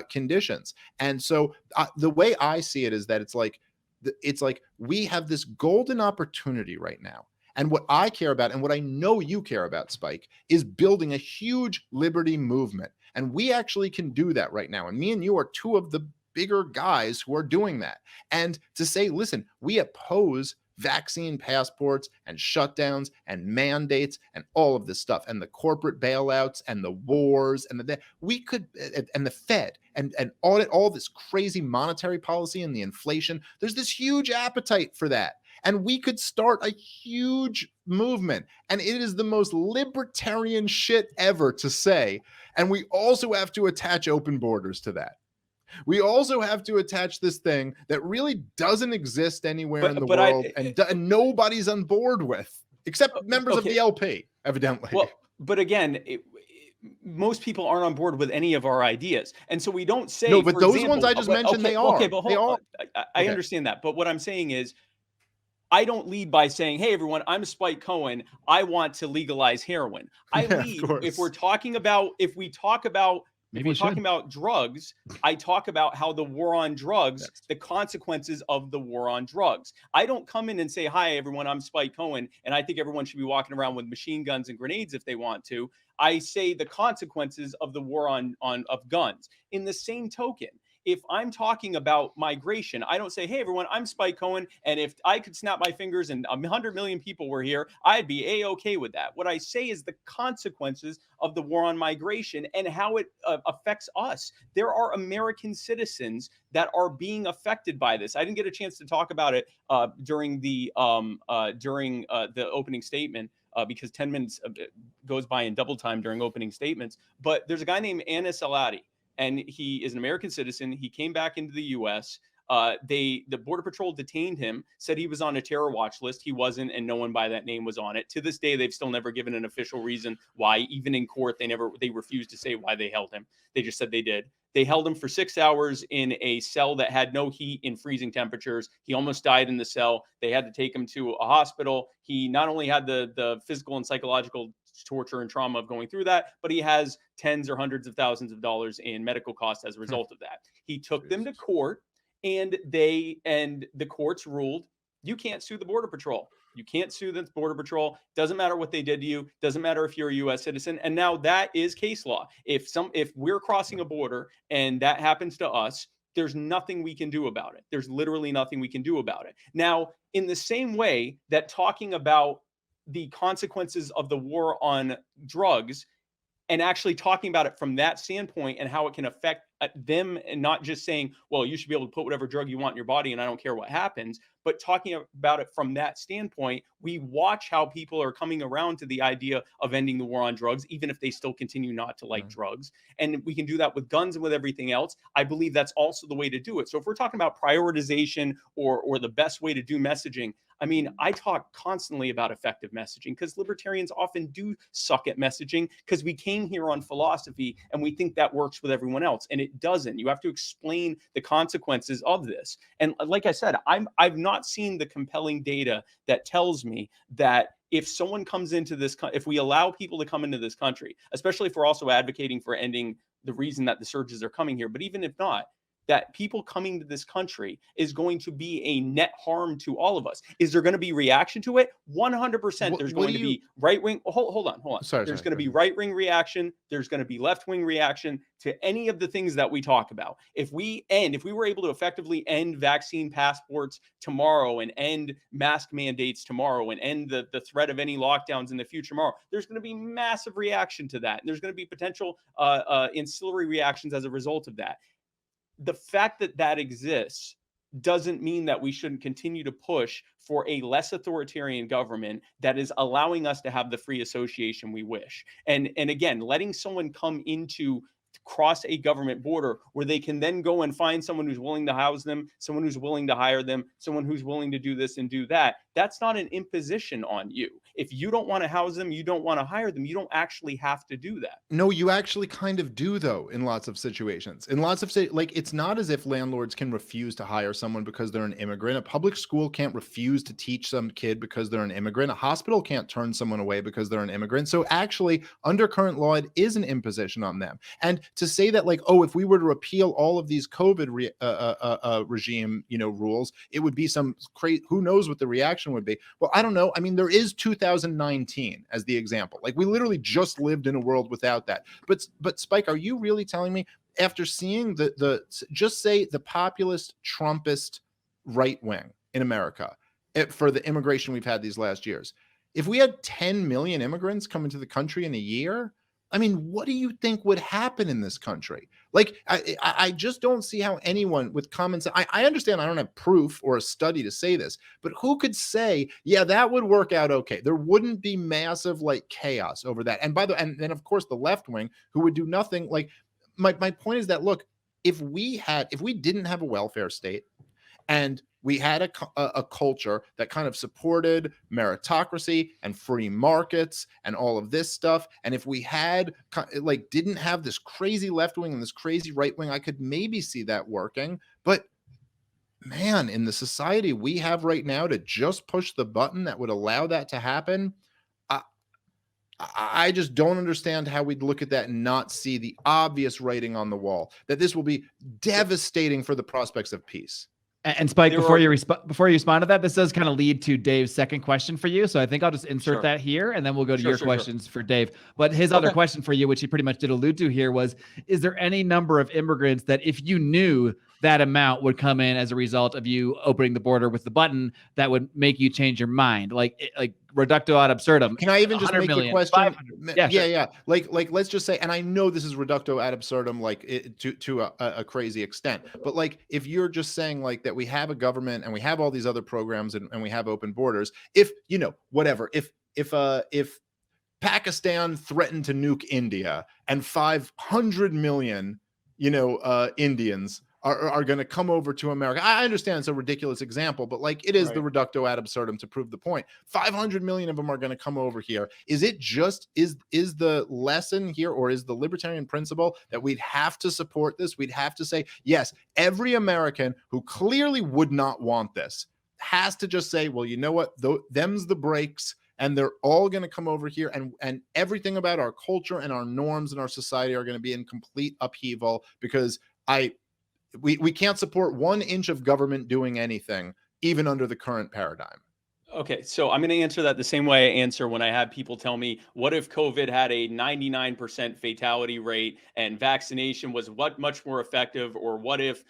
conditions. And so the way I see it is that it's like we have this golden opportunity right now. And what I care about, and what I know you care about, Spike, is building a huge liberty movement. And we actually can do that right now. And me and you are two of the bigger guys who are doing that. And to say, listen, we oppose vaccine passports and shutdowns and mandates and all of this stuff, and the corporate bailouts and the wars and and the Fed and audit all this crazy monetary policy and the inflation. There's this huge appetite for that. And we could start a huge movement. And it is the most libertarian shit ever to say. And we also have to attach open borders to that. We also have to attach this thing that really doesn't exist anywhere in the world and nobody's on board with, except members of the LP, evidently. Well, but again, most people aren't on board with any of our ideas. And so we don't say, no, but for those example, ones I just mentioned, they are. Okay, but hold on. I understand that. But what I'm saying is, I don't lead by saying, hey, everyone, I'm Spike Cohen. I want to legalize heroin. I lead if we're talking about, talking about drugs, I talk about how the war on drugs, the consequences of the war on drugs. I don't come in and say, hi, everyone, I'm Spike Cohen, and I think everyone should be walking around with machine guns and grenades if they want to. I say the consequences of the war of guns. In the same token, if I'm talking about migration, I don't say, hey, everyone, I'm Spike Cohen, and if I could snap my fingers and 100 million people were here, I'd be A-okay with that. What I say is the consequences of the war on migration and how it affects us. There are American citizens that are being affected by this. I didn't get a chance to talk about it during the opening statement. Because 10 minutes goes by in double time during opening statements. But there's a guy named Anis Alati, and he is an American citizen. He came back into the U.S. The Border Patrol detained him, said he was on a terror watch list. He wasn't, and no one by that name was on it. To this day, they've still never given an official reason why. Even in court, they refused to say why they held him. They just said they did. They held him for 6 hours in a cell that had no heat in freezing temperatures. He almost died in the cell. They had to take him to a hospital. He not only had the physical and psychological torture and trauma of going through that, but he has tens or hundreds of thousands of dollars in medical costs as a result of that. He took them to court, and the courts ruled, you can't sue the Border Patrol. You can't sue the Border Patrol. Doesn't matter what they did to you. Doesn't matter if you're a U.S. citizen. And now that is case law. If we're crossing a border and that happens to us, there's nothing we can do about it. There's literally nothing we can do about it. Now, in the same way that talking about the consequences of the war on drugs and actually talking about it from that standpoint and how it can affect them, and not just saying, well, you should be able to put whatever drug you want in your body and I don't care what happens, but talking about it from that standpoint, we watch how people are coming around to the idea of ending the war on drugs, even if they still continue not to like drugs. And we can do that with guns and with everything else. I believe that's also the way to do it. So if we're talking about prioritization or the best way to do messaging, I mean, I talk constantly about effective messaging because libertarians often do suck at messaging because we came here on philosophy and we think that works with everyone else, and it doesn't. You have to explain the consequences of this. And like I said, I've not seen the compelling data that tells me that if someone comes into this, if we allow people to come into this country, especially if we're also advocating for ending the reason that the surges are coming here, but even if not, that people coming to this country is going to be a net harm to all of us. Is there going to be reaction to it? 100%. There's going to be right wing. Hold on. There's going to be right wing reaction. There's going to be left wing reaction to any of the things that we talk about. If we were able to effectively end vaccine passports tomorrow and end mask mandates tomorrow and end the threat of any lockdowns in the future tomorrow, there's going to be massive reaction to that. And there's going to be potential ancillary reactions as a result of that. The fact that that exists doesn't mean that we shouldn't continue to push for a less authoritarian government that is allowing us to have the free association we wish. And again, letting someone come into cross a government border where they can then go and find someone who's willing to house them, someone who's willing to hire them, someone who's willing to do this and do that. That's not an imposition on you. If you don't want to house them, you don't want to hire them, you don't actually have to do that. No, you actually kind of do, though, in lots of situations. In lots of like, it's not as if landlords can refuse to hire someone because they're an immigrant. A public school can't refuse to teach some kid because they're an immigrant. A hospital can't turn someone away because they're an immigrant. So actually, under current law, it is an imposition on them. And to say that, like, oh, if we were to repeal all of these COVID regime, rules, it would be some crazy, who knows what the reaction would be. Well, I don't know. I mean, there is 2019 as the example. Like, we literally just lived in a world without that. But Spike, are you really telling me, after seeing just say the populist Trumpist right wing in America for the immigration we've had these last years, if we had 10 million immigrants come into the country in a year, I mean, what do you think would happen in this country? Like, I just don't see how anyone with common sense, I understand I don't have proof or a study to say this, but who could say, yeah, that would work out okay? There wouldn't be massive like chaos over that. And by the way, and then of course the left wing who would do nothing. Like, my point is that, look, if we didn't have a welfare state and we had a culture that kind of supported meritocracy and free markets and all of this stuff, and if we had didn't have this crazy left wing and this crazy right wing, I could maybe see that working. But man, in the society we have right now, to just push the button that would allow that to happen, I just don't understand how we'd look at that and not see the obvious writing on the wall that this will be devastating for the prospects of peace. And Spike, before you respond to that, this does kind of lead to Dave's second question for you. So I think I'll just insert that here, and then we'll go to your questions for Dave. But his other question for you, which he pretty much did allude to here, was, is there any number of immigrants that if you knew that amount would come in as a result of you opening the border with the button, that would make you change your mind? Like reducto ad absurdum. Can I even just make the question? Yeah. Like let's just say, and I know this is reducto ad absurdum, to a crazy extent, but like, if you're just saying like that we have a government and we have all these other programs and we have open borders, if Pakistan threatened to nuke India and 500 million, Indians are going to come over to America. I understand it's a ridiculous example, but like, it is the reducto ad absurdum to prove the point. 500 million of them are going to come over here. Is it just, is the lesson here, or is the libertarian principle that we'd have to support this? We'd have to say, yes, every American who clearly would not want this has to just say, well, you know what, them's the breaks, and they're all going to come over here, and everything about our culture and our norms and our society are going to be in complete upheaval, because we can't support 1 inch of government doing anything, even under the current paradigm. Okay, so I'm going to answer that the same way I answer when I have people tell me, what if COVID had a 99% fatality rate and vaccination was much more effective? Or what if,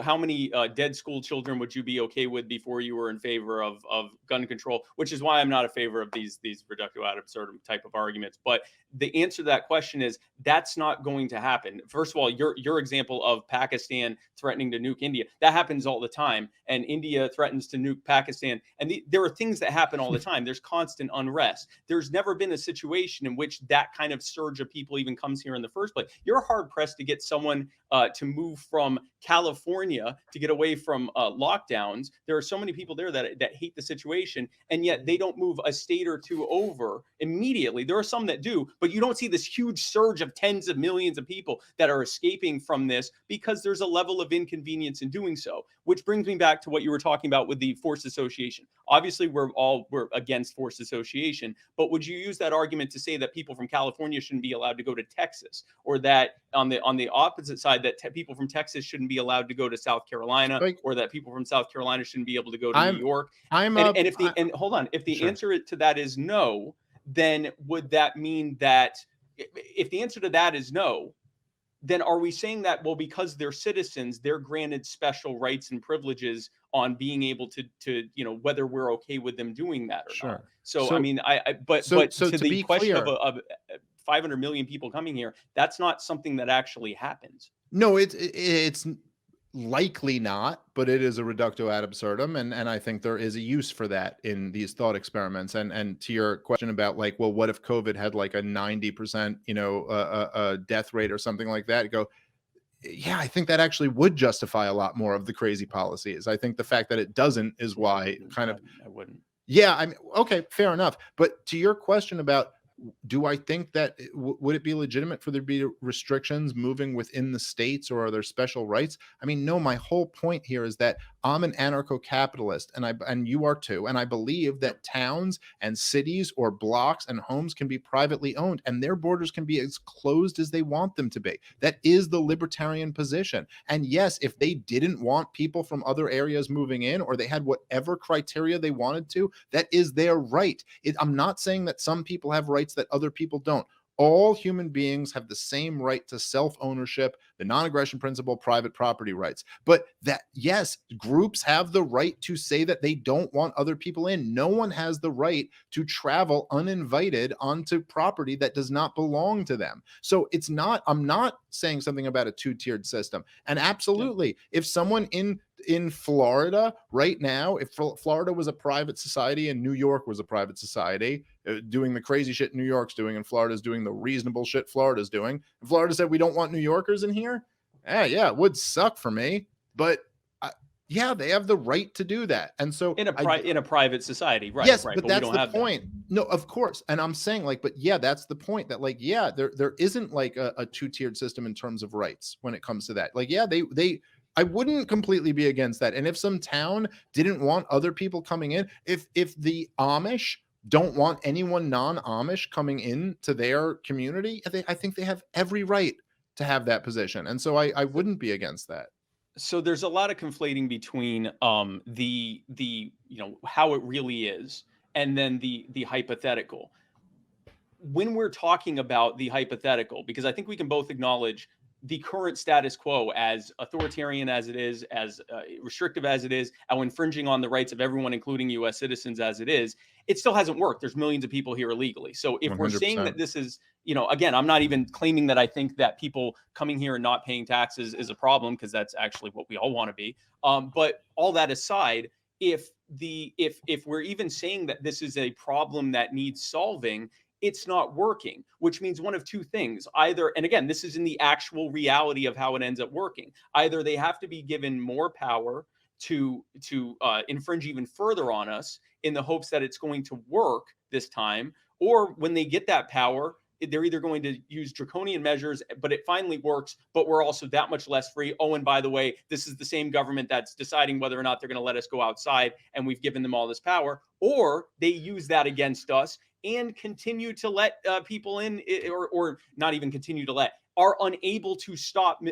how many dead school children would you be okay with before you were in favor of gun control? Which is why I'm not a favor of these reductio ad absurdum type of arguments. But the answer to that question is, that's not going to happen. First of all, your example of Pakistan threatening to nuke India, that happens all the time. And India threatens to nuke Pakistan. And there are things that happen all the time. There's constant unrest. There's never been a situation in which that kind of surge of people even comes here in the first place. You're hard pressed to get someone to move from California to get away from lockdowns. There are so many people there that hate the situation, and yet they don't move a state or two over immediately. There are some that do, but you don't see this huge surge of tens of millions of people that are escaping from this because there's a level of inconvenience in doing so, which brings me back to what you were talking about with the forced association. Obviously, we're against forced association, but would you use that argument to say that people from California shouldn't be allowed to go to Texas, or that on the opposite side, that people from Texas shouldn't be allowed to go to South Carolina, Like, or that people from South Carolina shouldn't be able to go to New York? And Hold on, if the Sure. answer to that is no, then would that mean that if the answer to that is no, then are we saying that, well, because they're citizens, they're granted special rights and privileges on being able to whether we're okay with them doing that or not? So I mean, but to the question of 500 million people coming here, that's not something that actually happens. No, it's likely not, but it is a reducto ad absurdum, and I think there is a use for that in these thought experiments. And to your question about, like, well, what if COVID had like a 90% death rate or something like that? Go, yeah, I think that actually would justify a lot more of the crazy policies. I think the fact that it doesn't is why kind of I wouldn't. Yeah, I mean, okay, fair enough. But to your question about, do I think that would it be legitimate for there to be restrictions moving within the states, or are there special rights? I mean, no, my whole point here is that I'm an anarcho-capitalist, and you are too, and I believe that towns and cities or blocks and homes can be privately owned, and their borders can be as closed as they want them to be. That is the libertarian position. And yes, if they didn't want people from other areas moving in, or they had whatever criteria they wanted to, that is their right. I'm not saying that some people have rights that other people don't. All human beings have the same right to self-ownership, the non-aggression principle, private property rights. But that, yes, groups have the right to say that they don't want other people in. No one has the right to travel uninvited onto property that does not belong to them. So it's not, I'm not saying something about a two-tiered system. And absolutely, if someone in Florida right now, if Florida was a private society and New York was a private society, doing the crazy shit New York's doing and Florida's doing the reasonable shit Florida's doing, and Florida said we don't want New Yorkers in here, yeah, it would suck for me, but yeah, they have the right to do that. And so in a private society, right? Yes, right, but that's the point. No, of course. And I'm saying, like, but yeah, that's the point, that, like, yeah, there isn't like a two-tiered system in terms of rights when it comes to that. Like, yeah, I wouldn't completely be against that. And if some town didn't want other people coming in, if the Amish don't want anyone non-Amish coming in to their community, I think they have every right to have that position. And so I wouldn't be against that. So there's a lot of conflating between the how it really is and then the hypothetical. When we're talking about the hypothetical, because I think we can both acknowledge the current status quo, as authoritarian as it is, as restrictive as it is, how infringing on the rights of everyone, including U.S. citizens as it is, it still hasn't worked. There's millions of people here illegally. So if 100%. We're saying that this is, again, I'm not even claiming that I think that people coming here and not paying taxes is a problem, because that's actually what we all want to be. But all that aside, if we're even saying that this is a problem that needs solving, it's not working, which means one of two things. Either, and again, this is in the actual reality of how it ends up working, either they have to be given more power to infringe even further on us in the hopes that it's going to work this time, or when they get that power, they're either going to use draconian measures, but it finally works, but we're also that much less free. Oh, and by the way, this is the same government that's deciding whether or not they're going to let us go outside, and we've given them all this power. Or they use that against us and continue to let people in, or not even continue to let, are unable to stop,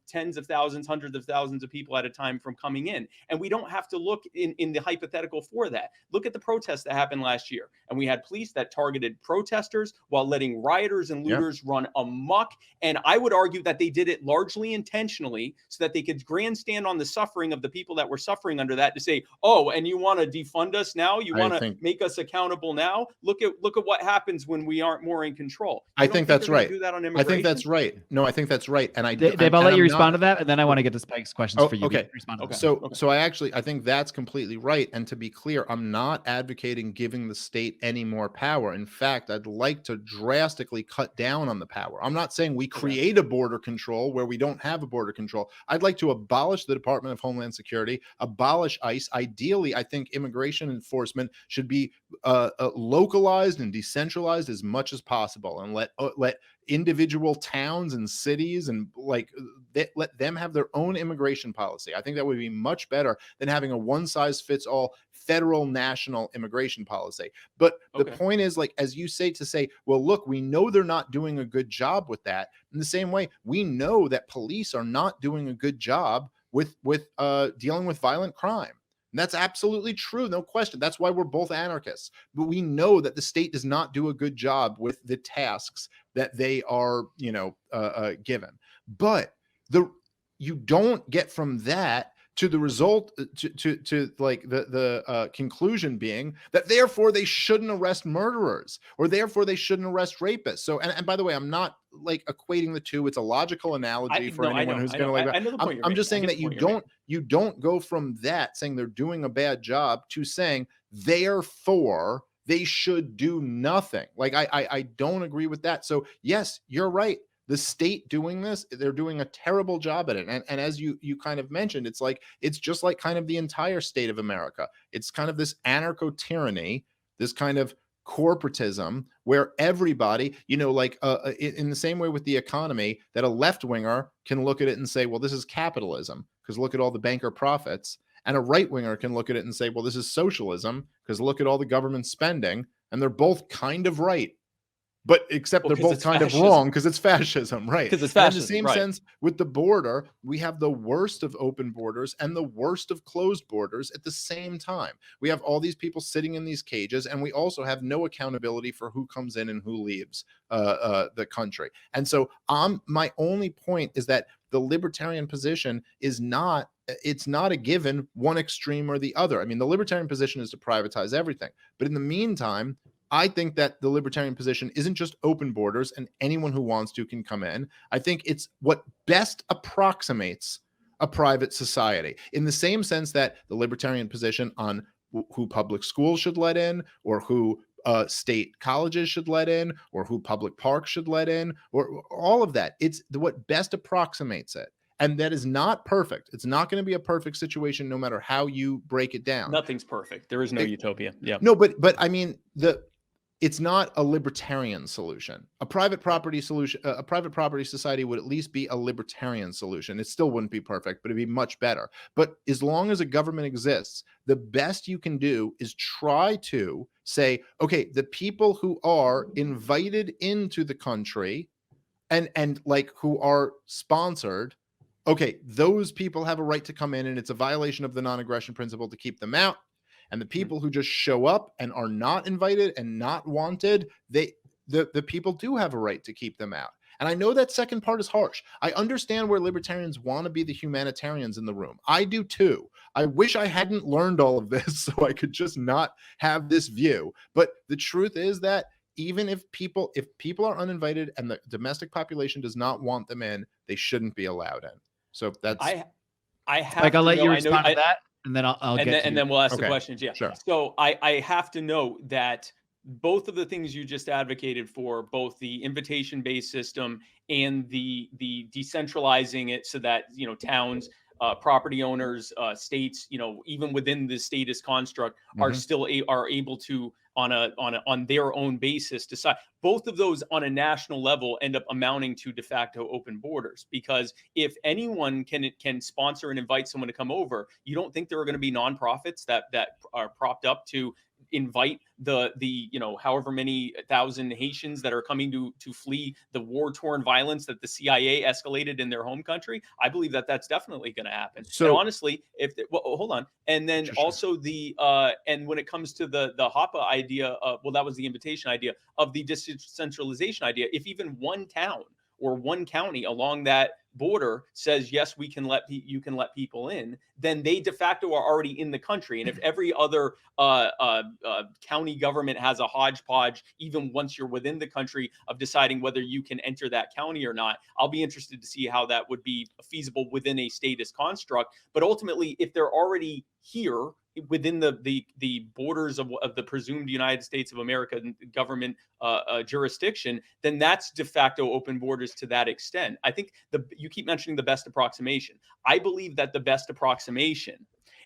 tens of thousands, hundreds of thousands of people at a time from coming in. And we don't have to look in the hypothetical for that. Look at the protests that happened last year. And we had police that targeted protesters while letting rioters and looters run amok. And I would argue that they did it largely intentionally so that they could grandstand on the suffering of the people that were suffering under that, to say, oh, and you want to defund us now? You want to make us accountable now? Look at what happens when we aren't more in control. I think that's right. Do that on immigration? I think that's right. right. No, I think that's right. And Dave, I'll let you respond to that, and then I want to get to Spike's questions for you. Okay. Respond to that. So I think that's completely right. And to be clear, I'm not advocating giving the state any more power. In fact, I'd like to drastically cut down on the power. I'm not saying we create a border control where we don't have a border control. I'd like to abolish the Department of Homeland Security, abolish ICE. Ideally, I think immigration enforcement should be localized and decentralized as much as possible, and let individual towns and cities and let them have their own immigration policy. I think that would be much better than having a one-size-fits-all federal national immigration policy. But the point is, like, as you say, to say, well, look, we know they're not doing a good job with that. In the same way, we know that police are not doing a good job with dealing with violent crime. And that's absolutely true, no question. That's why we're both anarchists. But we know that the state does not do a good job with the tasks that they are, given. But you don't get from that to the result to like the conclusion being that therefore they shouldn't arrest murderers, or therefore they shouldn't arrest rapists. So, and by the way, I'm not like equating the two. It's a logical analogy for anyone who's going to like that. I'm just saying that you don't go from that saying they're doing a bad job to saying therefore they should do nothing. Like I don't agree with that. So yes, you're right. The state doing this, they're doing a terrible job at it. And as you kind of mentioned, it's just like kind of the entire state of America. It's kind of this anarcho-tyranny, this kind of corporatism where everybody, in the same way with the economy, that a left-winger can look at it and say, well, this is capitalism because look at all the banker profits. And a right-winger can look at it and say, well, this is socialism because look at all the government spending. And they're both kind of right. But except they're both kind of wrong because it's fascism, right? Because it's fascism. In the same sense, with the border, we have the worst of open borders and the worst of closed borders at the same time. We have all these people sitting in these cages, and we also have no accountability for who comes in and who leaves the country. And so my only point is that the libertarian position is not a given one extreme or the other. I mean, the libertarian position is to privatize everything. But in the meantime, I think that the libertarian position isn't just open borders and anyone who wants to can come in. I think it's what best approximates a private society, in the same sense that the libertarian position on who public schools should let in, or who state colleges should let in, or who public parks should let in, or all of that. It's what best approximates it. And that is not perfect. It's not going to be a perfect situation no matter how you break it down. Nothing's perfect. There is no utopia. Yeah. No, but I mean, it's not a libertarian solution. A private property solution, a private property society would at least be a libertarian solution. It still wouldn't be perfect, but it'd be much better. But as long as a government exists, the best you can do is try to say, okay, the people who are invited into the country and like who are sponsored, okay, those people have a right to come in, and it's a violation of the non-aggression principle to keep them out. And the people who just show up and are not invited and not wanted, the people do have a right to keep them out. And I know that second part is harsh. I understand where libertarians want to be the humanitarians in the room. I do too. I wish I hadn't learned all of this so I could just not have this view. But the truth is that even if people are uninvited and the domestic population does not want them in, they shouldn't be allowed in. So that's I have like, I'll let you respond to that. that. And then I'll get to you. And then we'll ask the questions. Yeah. Sure. So I have to know that both of the things you just advocated for, both the invitation-based system and the decentralizing it so that, towns, property owners, states, even within the statist construct are still are able to on their own basis decide. Both of those on a national level end up amounting to de facto open borders, because if anyone can sponsor and invite someone to come over, you don't think there are going to be nonprofits that are propped up to invite the however many thousand Haitians that are coming to flee the war-torn violence that the CIA escalated in their home country? I believe that that's definitely going to happen. So and honestly, hold on, and then also the and when it comes to the HAPA idea, that was the invitation idea of the decentralization idea. If even one town or one county along that border says, yes, we can you can let people in, then they de facto are already in the country. And if every other county government has a hodgepodge, even once you're within the country, of deciding whether you can enter that county or not, I'll be interested to see how that would be feasible within a statist construct. But ultimately, if they're already here within the borders of the presumed United States of America government jurisdiction, then that's de facto open borders to that extent. I think you keep mentioning the best approximation. I believe that the best approximation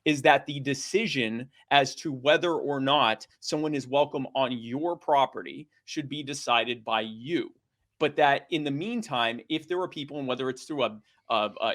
is that the decision as to whether or not someone is welcome on your property should be decided by you. But that in the meantime, if there are people, and whether it's through a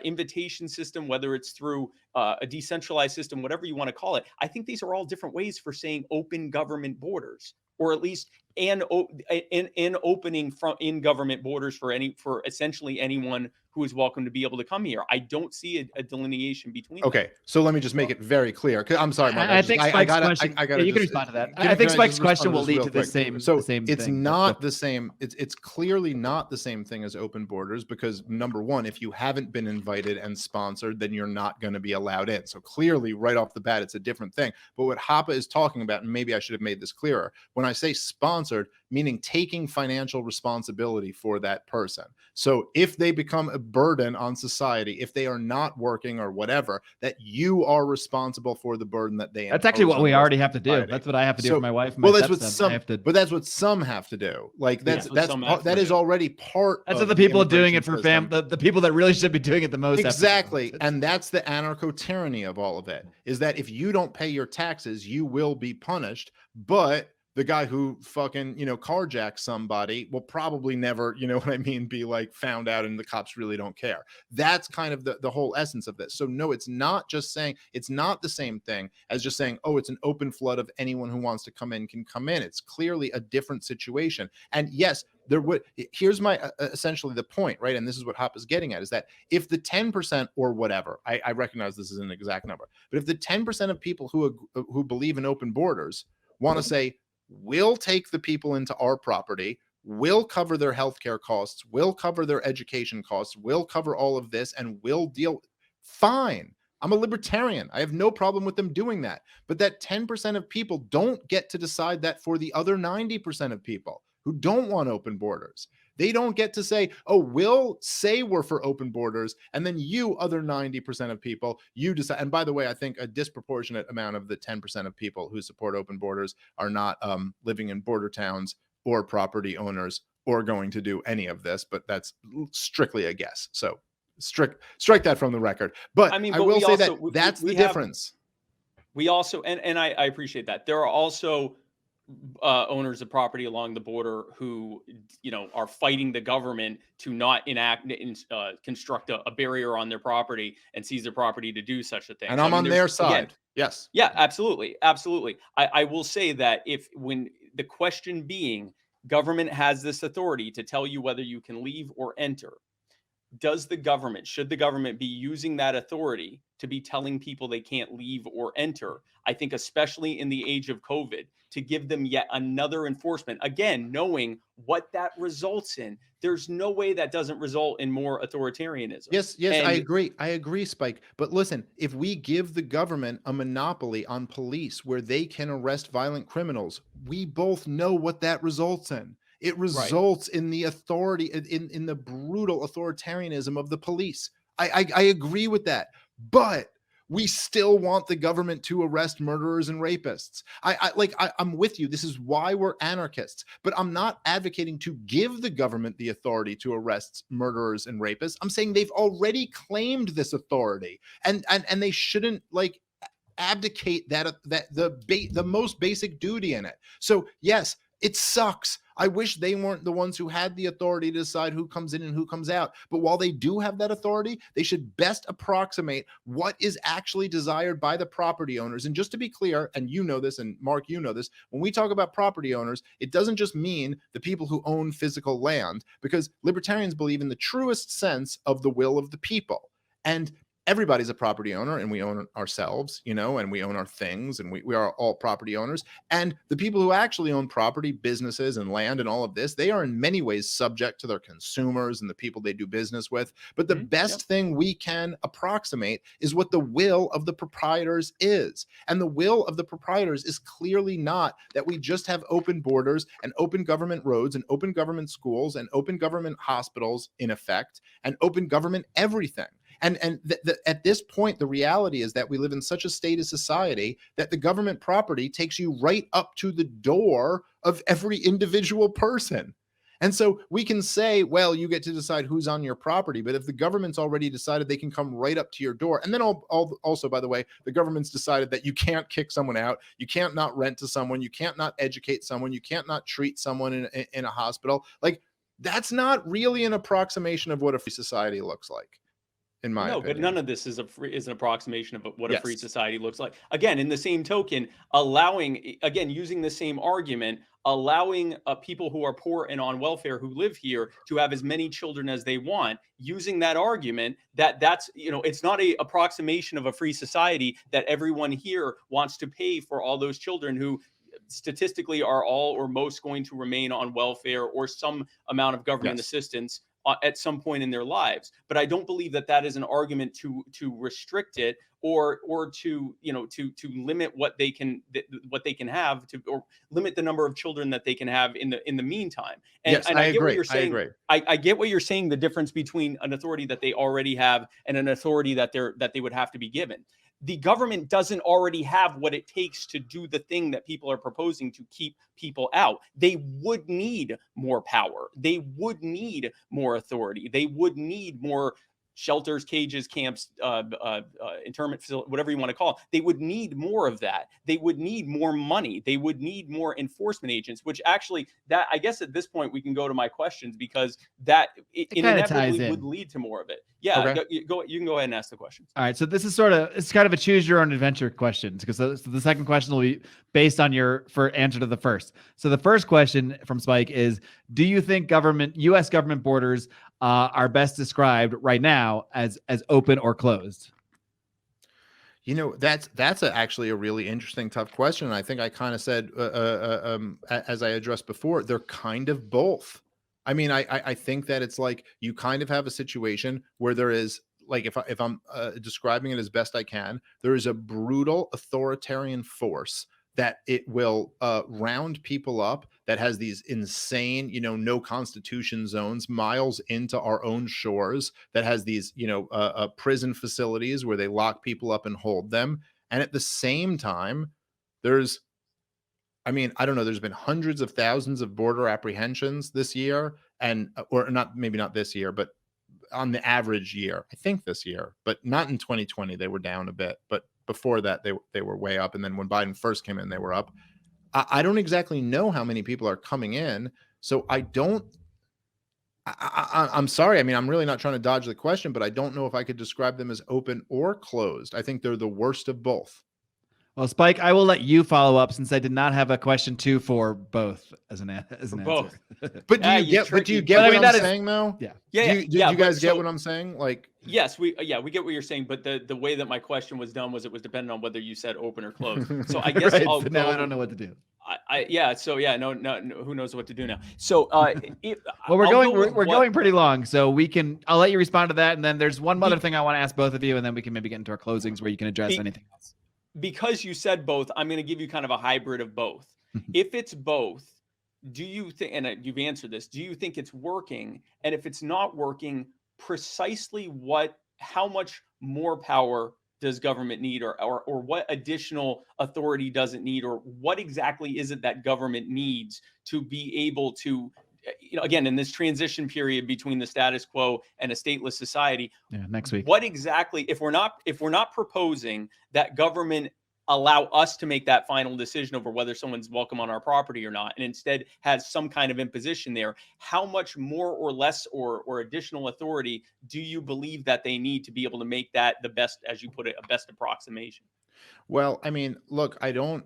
invitation system, whether it's through a decentralized system, whatever you want to call it, I think these are all different ways for saying open government borders, or at least an opening in government borders for essentially anyone who is welcome to be able to come here. I don't see a delineation between them. Okay, so let me just make it very clear. I'm sorry, Mike. I think Spike's question. You can respond to that. I think Spike's question will lead to the same. So the same it's thing. not the same. It's clearly not the same thing as open borders, because number one, if you haven't been invited and sponsored, then you're not going to be allowed in. So clearly, right off the bat, it's a different thing. But what Hoppe is talking about, and maybe I should have made this clearer, when I say sponsored, meaning taking financial responsibility for that person. So if they become a burden on society, if they are not working or whatever, that you are responsible for the burden that they. That's actually what we already have to do. That's what I have to do for my wife. Well, that's what some. But that's what some have to do. Like that is already part. That's what the people doing it for the people that really should be doing it the most. Exactly, and that's the anarcho-tyranny of all of it. Is that if you don't pay your taxes, you will be punished, but the guy who fucking, carjacks somebody will probably never, be like found out, and the cops really don't care. That's kind of the whole essence of this. So no, it's not the same thing as just saying, oh, it's an open flood of anyone who wants to come in can come in. It's clearly a different situation. And yes, here's my essentially the point, right? And this is what Hoppe is getting at, is that if the 10% or whatever, I recognize this is an exact number, but if the 10% of people who believe in open borders want to say, we'll take the people into our property, we'll cover their healthcare costs, we'll cover their education costs, we'll cover all of this, and we'll deal. Fine. I'm a libertarian. I have no problem with them doing that. But that 10% of people don't get to decide that for the other 90% of people who don't want open borders. They don't get to say, oh, we'll say we're for open borders, and then you other 90% of people, you decide. And by the way, I think a disproportionate amount of the 10% of people who support open borders are not living in border towns or property owners or going to do any of this, but that's strictly a guess. So strike that from the record. But I will say that's the difference. We also, and I appreciate that. There are also owners of property along the border who, are fighting the government to not construct a barrier on their property and seize their property to do such a thing. And I'm on their side. Again, yes. Yeah, absolutely. Absolutely. I will say that when the question being, government has this authority to tell you whether you can leave or enter, should the government be using that authority to be telling people they can't leave or enter? I think especially in the age of COVID, to give them yet another enforcement, again, knowing what that results in. There's no way that doesn't result in more authoritarianism. Yes, I agree, Spike. But listen, if we give the government a monopoly on police where they can arrest violent criminals, we both know what that results in. It results in the authority, in the brutal authoritarianism of the police. I agree with that. But we still want the government to arrest murderers and rapists. I'm with you. This is why we're anarchists. But I'm not advocating to give the government the authority to arrest murderers and rapists. I'm saying they've already claimed this authority, and they shouldn't abdicate the most basic duty in it. So yes, it sucks. I wish they weren't the ones who had the authority to decide who comes in and who comes out. But while they do have that authority, they should best approximate what is actually desired by the property owners. And just to be clear, and you know this, and Mark, you know this, when we talk about property owners, it doesn't just mean the people who own physical land, because libertarians believe in the truest sense of the will of the people. And everybody's a property owner, and we own ourselves, and we own our things, and we are all property owners. And the people who actually own property, businesses, and land and all of this, they are in many ways subject to their consumers and the people they do business with. But the best thing we can approximate is what the will of the proprietors is. And the will of the proprietors is clearly not that we just have open borders and open government roads and open government schools and open government hospitals in effect and open government everything. And at this point, the reality is that we live in such a state of society that the government property takes you right up to the door of every individual person. And so we can say, well, you get to decide who's on your property. But if the government's already decided they can come right up to your door, and then also, by the way, the government's decided that you can't kick someone out, you can't not rent to someone, you can't not educate someone, you can't not treat someone in a hospital. Like, that's not really an approximation of what a free society looks like. In my opinion. But none of this is an approximation of what a free society looks like. Again, in the same token, using the same argument, allowing people who are poor and on welfare who live here to have as many children as they want, using that argument that's it's not a approximation of a free society that everyone here wants to pay for all those children who statistically are all or most going to remain on welfare or some amount of government assistance at some point in their lives. But I don't believe that is an argument to restrict it or to limit what they can have or limit the number of children that they can have in the meantime. And I get what you're saying. I get what you're saying, the difference between an authority that they already have and an authority that they would have to be given. The government doesn't already have what it takes to do the thing that people are proposing to keep people out. They would need more power. They would need more authority. They would need more shelters, cages, camps, internment facility, whatever you want to call it. They would need more of that. They would need more money. They would need more enforcement agents, which actually that I guess at this point we can go to my questions because that inevitably would lead to more of it. Yeah, okay. You can go ahead and ask the questions. All right, so this is it's kind of a choose your own adventure question because the second question will be based on your answer to the first. So the first question from Spike is, do you think U.S. government borders are best described right now as open or closed? That's actually a really interesting, tough question. And I think I kind of said, as I addressed before, they're kind of both. I mean, I think that it's like you kind of have a situation where there is, like, if I'm describing it as best I can, there is a brutal authoritarian force that it will round people up, that has these insane, no constitution zones miles into our own shores, that has these, prison facilities where they lock people up and hold them. And at the same time, there's been hundreds of thousands of border apprehensions this year, maybe not this year, but on the average year, I think this year, but not in 2020, they were down a bit, but before that, they were way up. And then when Biden first came in, they were up. I don't exactly know how many people are coming in. So I'm sorry. I mean, I'm really not trying to dodge the question, but I don't know if I could describe them as open or closed. I think they're the worst of both. Well, Spike, I will let you follow up since I did not have a question two for both as an answer. Both. But do you get what I'm saying, though? Yeah. Do you guys get what I'm saying? Like, yes, we get what you're saying, but the way that my question was done was it was dependent on whether you said open or closed. So I guess right, now I don't know what to do. No, who knows what to do now? So we're going pretty long, so I'll let you respond to that, and then there's one other thing I want to ask both of you, and then we can maybe get into our closings where you can address anything else. Because you said both, I'm going to give you kind of a hybrid of both. If it's both, do you think, and you've answered this, do you think it's working? And if it's not working, precisely how much more power does government need, or what additional authority does it need, or what exactly is it that government needs to be able to, again, in this transition period between the status quo and a stateless society, next week, what exactly, if we're not proposing that government allow us to make that final decision over whether someone's welcome on our property or not, and instead has some kind of imposition there, how much more or less or additional authority do you believe that they need to be able to make that the best, as you put it, a best approximation? Well, I mean, look, I don't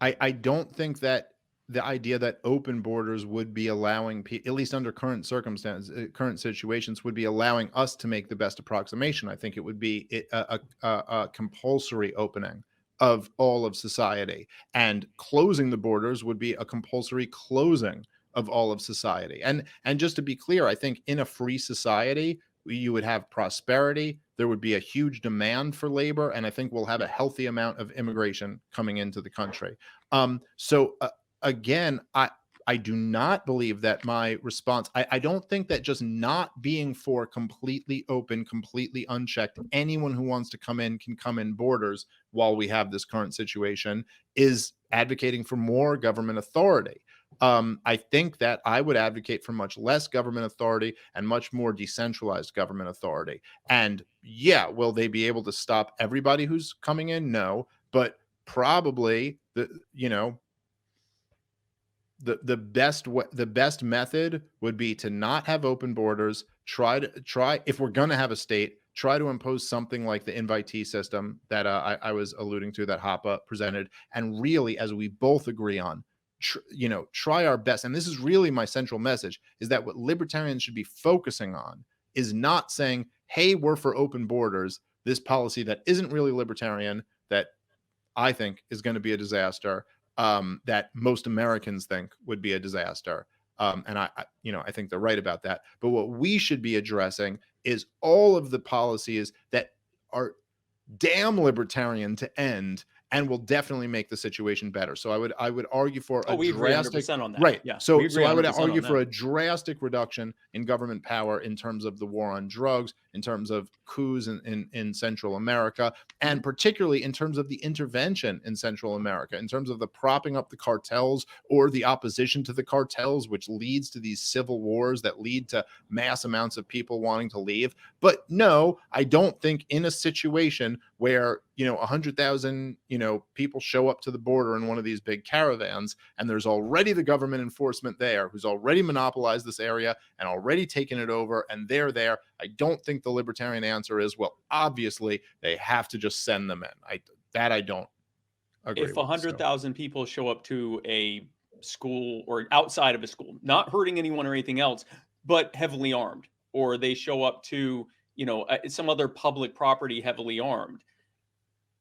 think that the idea that open borders would be allowing, at least under current circumstances, current situations, would be allowing us to make the best approximation. I think it would be a compulsory opening of all of society, and closing the borders would be a compulsory closing of all of society. And just to be clear, I think in a free society, you would have prosperity. There would be a huge demand for labor, and I think we'll have a healthy amount of immigration coming into the country. Again, I do not believe that my response, I don't think that just not being for completely open, completely unchecked, anyone who wants to come in can come in borders while we have this current situation, is advocating for more government authority. I think that I would advocate for much less government authority and much more decentralized government authority. And yeah, will they be able to stop everybody who's coming in? No, but probably the best method would be to not have open borders. Try if we're going to have a state, try to impose something like the invitee system that I was alluding to, that Hoppe presented, and really, as we both agree on, try our best. And this is really my central message, is that what libertarians should be focusing on is not saying, hey, we're for open borders, this policy that isn't really libertarian, that I think is going to be a disaster, that most Americans think would be a disaster. And I think they're right about that. But what we should be addressing is all of the policies that are damn libertarian to end and will definitely make the situation better. So I would argue for a we agree drastic 100% on that. right. Yeah, So we agree I would 100% argue on for that. a drastic reduction in government power in terms of the war on drugs, in terms of coups in Central America, and particularly in terms of the intervention in Central America, in terms of the propping up the cartels or the opposition to the cartels, which leads to these civil wars that lead to mass amounts of people wanting to leave. But no, I don't think in a situation where 100,000 people show up to the border in one of these big caravans, and there's already the government enforcement there who's already monopolized this area and already taken it over, and they're there. I don't think the libertarian answer is, well, obviously they have to just send them in. I don't agree. If 100,000 people show up to a school or outside of a school, not hurting anyone or anything else, but heavily armed, or they show up to some other public property heavily armed,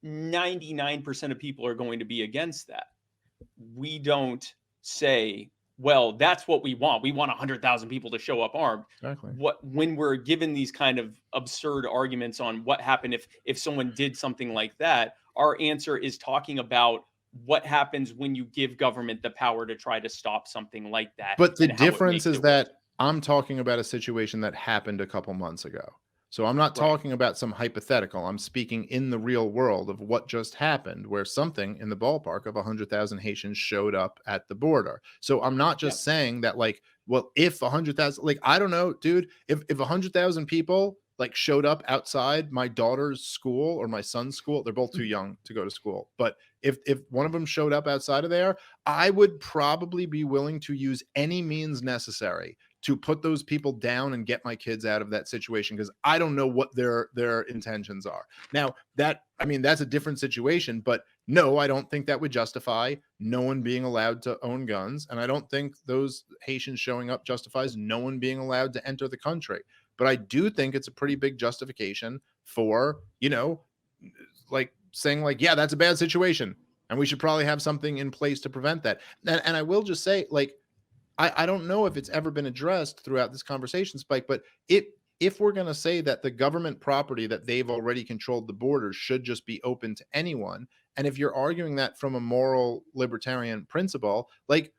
99% of people are going to be against that. We don't say, well, that's what we want. We want 100,000 people to show up armed. Exactly. When we're given these kind of absurd arguments on what happened if someone did something like that, our answer is talking about what happens when you give government the power to try to stop something like that. But the difference is that I'm talking about a situation that happened a couple months ago. So I'm not talking about some hypothetical. I'm speaking in the real world of what just happened, where something in the ballpark of 100,000 Haitians showed up at the border. So I'm not just saying that, like, well, if 100,000, like, I don't know, dude, if 100,000 people like showed up outside my daughter's school or my son's school, they're both too young to go to school. But if one of them showed up outside of there, I would probably be willing to use any means necessary to put those people down and get my kids out of that situation, because I don't know what their intentions are. Now, that's a different situation, but no, I don't think that would justify no one being allowed to own guns. And I don't think those Haitians showing up justifies no one being allowed to enter the country. But I do think it's a pretty big justification for, like saying like, yeah, that's a bad situation, and we should probably have something in place to prevent that. And I will just say, like, I don't know if it's ever been addressed throughout this conversation, Spike, but if we're going to say that the government property that they've already controlled the borders should just be open to anyone, and if you're arguing that from a moral libertarian principle, like,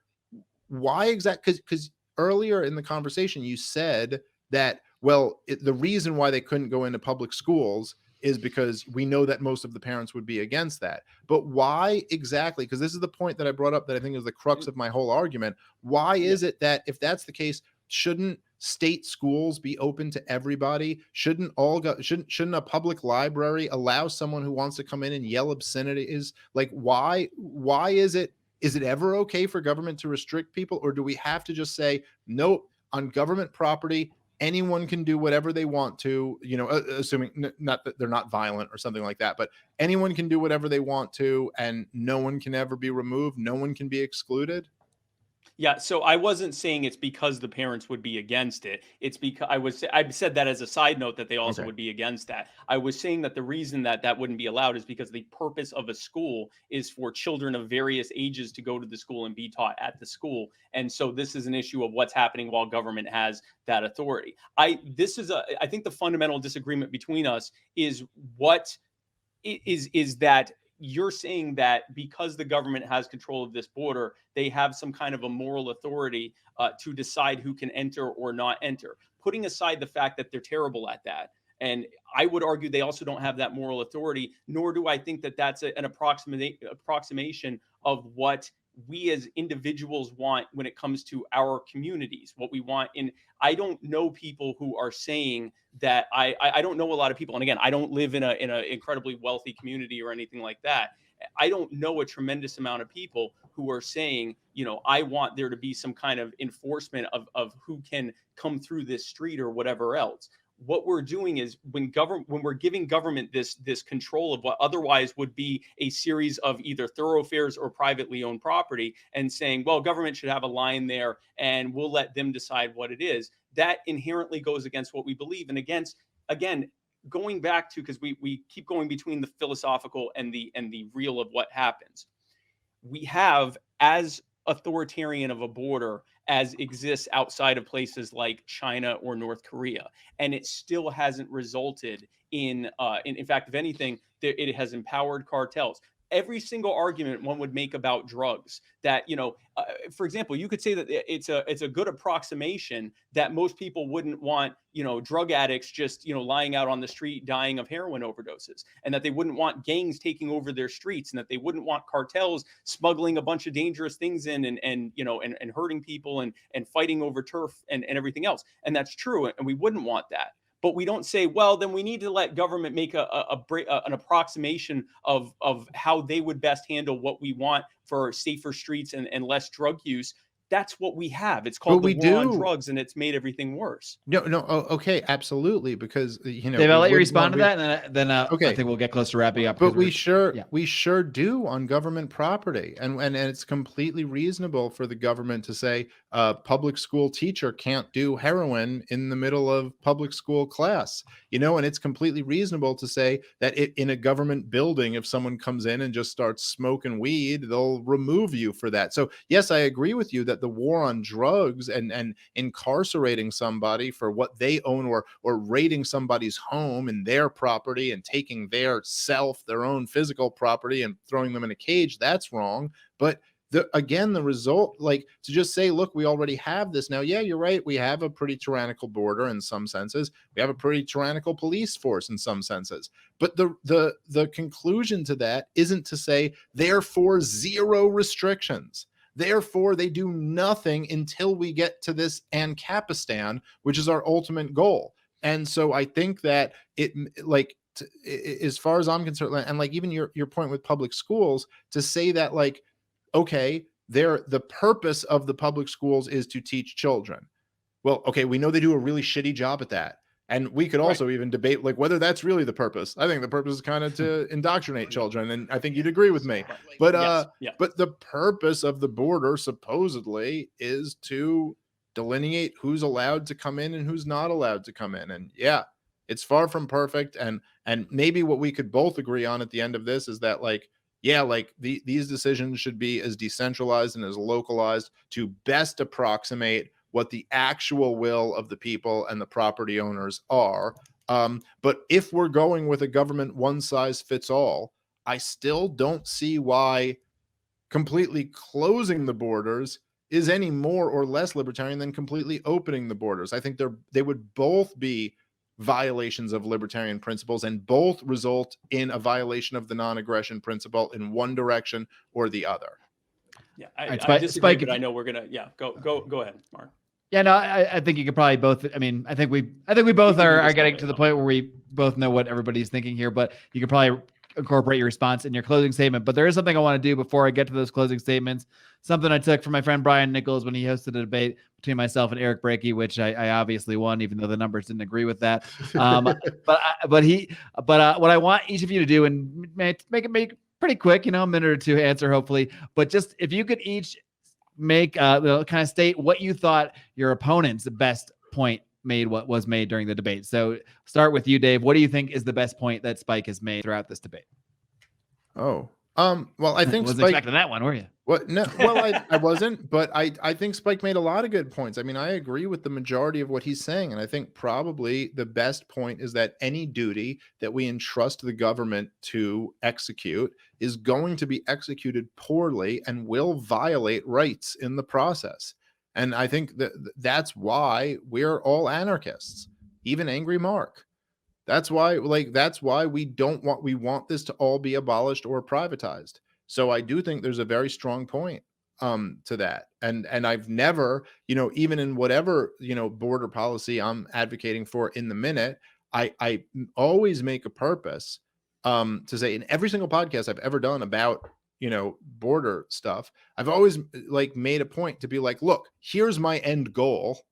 why exactly? Because earlier in the conversation, you said that, well, the reason why they couldn't go into public schools is because we know that most of the parents would be against that. But why exactly? Because this is the point that I brought up that I think is the crux of my whole argument. Why is it that if that's the case, shouldn't state schools be open to everybody? Shouldn't a public library allow someone who wants to come in and yell obscenities? Like, why is it ever okay for government to restrict people? Or do we have to just say, nope, on government property, anyone can do whatever they want to, assuming not that they're not violent or something like that, but anyone can do whatever they want to, and no one can ever be removed, no one can be excluded? Yeah, so I wasn't saying it's because the parents would be against it. It's because I said that as a side note that they also Okay. would be against that. I was saying that the reason that that wouldn't be allowed is because the purpose of a school is for children of various ages to go to the school and be taught at the school. And so this is an issue of what's happening while government has that authority. I think the fundamental disagreement between us is what is that you're saying that because the government has control of this border, they have some kind of a moral authority to decide who can enter or not enter. Putting aside the fact that they're terrible at that, and I would argue they also don't have that moral authority, nor do I think that that's an approximation of what we as individuals want when it comes to our communities, what we want in. I don't know people who are saying that I don't know a lot of people. And again, I don't live in a incredibly wealthy community or anything like that. I don't know a tremendous amount of people who are saying, I want there to be some kind of enforcement of who can come through this street or whatever else. What we're doing is when we're giving government this control of what otherwise would be a series of either thoroughfares or privately owned property, and saying, well, government should have a line there and we'll let them decide what it is, that inherently goes against what we believe and against, again, going back to, because we keep going between the philosophical and the real of what happens. We have as authoritarian of a border as exists outside of places like China or North Korea, and it still hasn't resulted in fact, if anything, it has empowered cartels. Every single argument one would make about drugs, that for example, you could say that it's a good approximation that most people wouldn't want drug addicts just lying out on the street dying of heroin overdoses, and that they wouldn't want gangs taking over their streets, and that they wouldn't want cartels smuggling a bunch of dangerous things in and hurting people and fighting over turf and everything else. And that's true, and we wouldn't want that. But we don't say, well, then we need to let government make an approximation of how they would best handle what we want for safer streets and less drug use. That's what we have. It's called the war on drugs, and it's made everything worse. No. Okay, absolutely. Because Dave, I'll let you respond to that, and then okay. I think we'll get close to wrapping up. But we sure do on government property, and it's completely reasonable for the government to say a public school teacher can't do heroin in the middle of public school class, and it's completely reasonable to say that in a government building, if someone comes in and just starts smoking weed, they'll remove you for that. So yes, I agree with you that the war on drugs and incarcerating somebody for what they own, or raiding somebody's home and their property and taking their own physical property and throwing them in a cage, that's wrong. But the result, like to just say, look, we already have this now. Yeah, you're right. We have a pretty tyrannical border in some senses. We have a pretty tyrannical police force in some senses. But the conclusion to that isn't to say, therefore, zero restrictions. Therefore, they do nothing until we get to this Ancapistan, which is our ultimate goal. And so I think that as far as I'm concerned, and like even your point with public schools, to say that like, okay, the purpose of the public schools is to teach children. Well, okay, we know they do a really shitty job at that. And we could also even debate like whether that's really the purpose. I think the purpose is kind of to indoctrinate children, and I think you'd agree with me. But but the purpose of the border supposedly is to delineate who's allowed to come in and who's not allowed to come in. And yeah, it's far from perfect. And maybe what we could both agree on at the end of this is that these decisions should be as decentralized and as localized to best approximate what the actual will of the people and the property owners are. But if we're going with a government one size fits all, I still don't see why completely closing the borders is any more or less libertarian than completely opening the borders. I think they would both be violations of libertarian principles, and both result in a violation of the non-aggression principle in one direction or the other. Yeah, I disagree, but I know we're gonna. Yeah, go ahead, Mark. Yeah, no, I think you could probably both. I mean, I think we both are getting to the point where we both know what everybody's thinking here. But you could probably incorporate your response in your closing statement. But there is something I want to do before I get to those closing statements. Something I took from my friend Brian Nichols when he hosted a debate between myself and Eric Brakey, which I obviously won, even though the numbers didn't agree with that. But what I want each of you to do, and make it pretty quick, a minute or two answer, hopefully. But just if you could each kind of state what you thought your opponent's best point what was made during the debate. So start with you, Dave. What do you think is the best point that Spike has made throughout this debate? Well, I think wasn't Spike expecting that one, were you? What? No, well, I wasn't, but I think Spike made a lot of good points. I mean, I agree with the majority of what he's saying. And I think probably the best point is that any duty that we entrust the government to execute is going to be executed poorly and will violate rights in the process. And I think that's why we're all anarchists, even Angry Mark. That's why we want this to all be abolished or privatized. So I do think there's a very strong point to that. And I've never, even in whatever, border policy I'm advocating for in the minute, I always make a purpose to say in every single podcast I've ever done about, border stuff, I've always made a point to be like, look, here's my end goal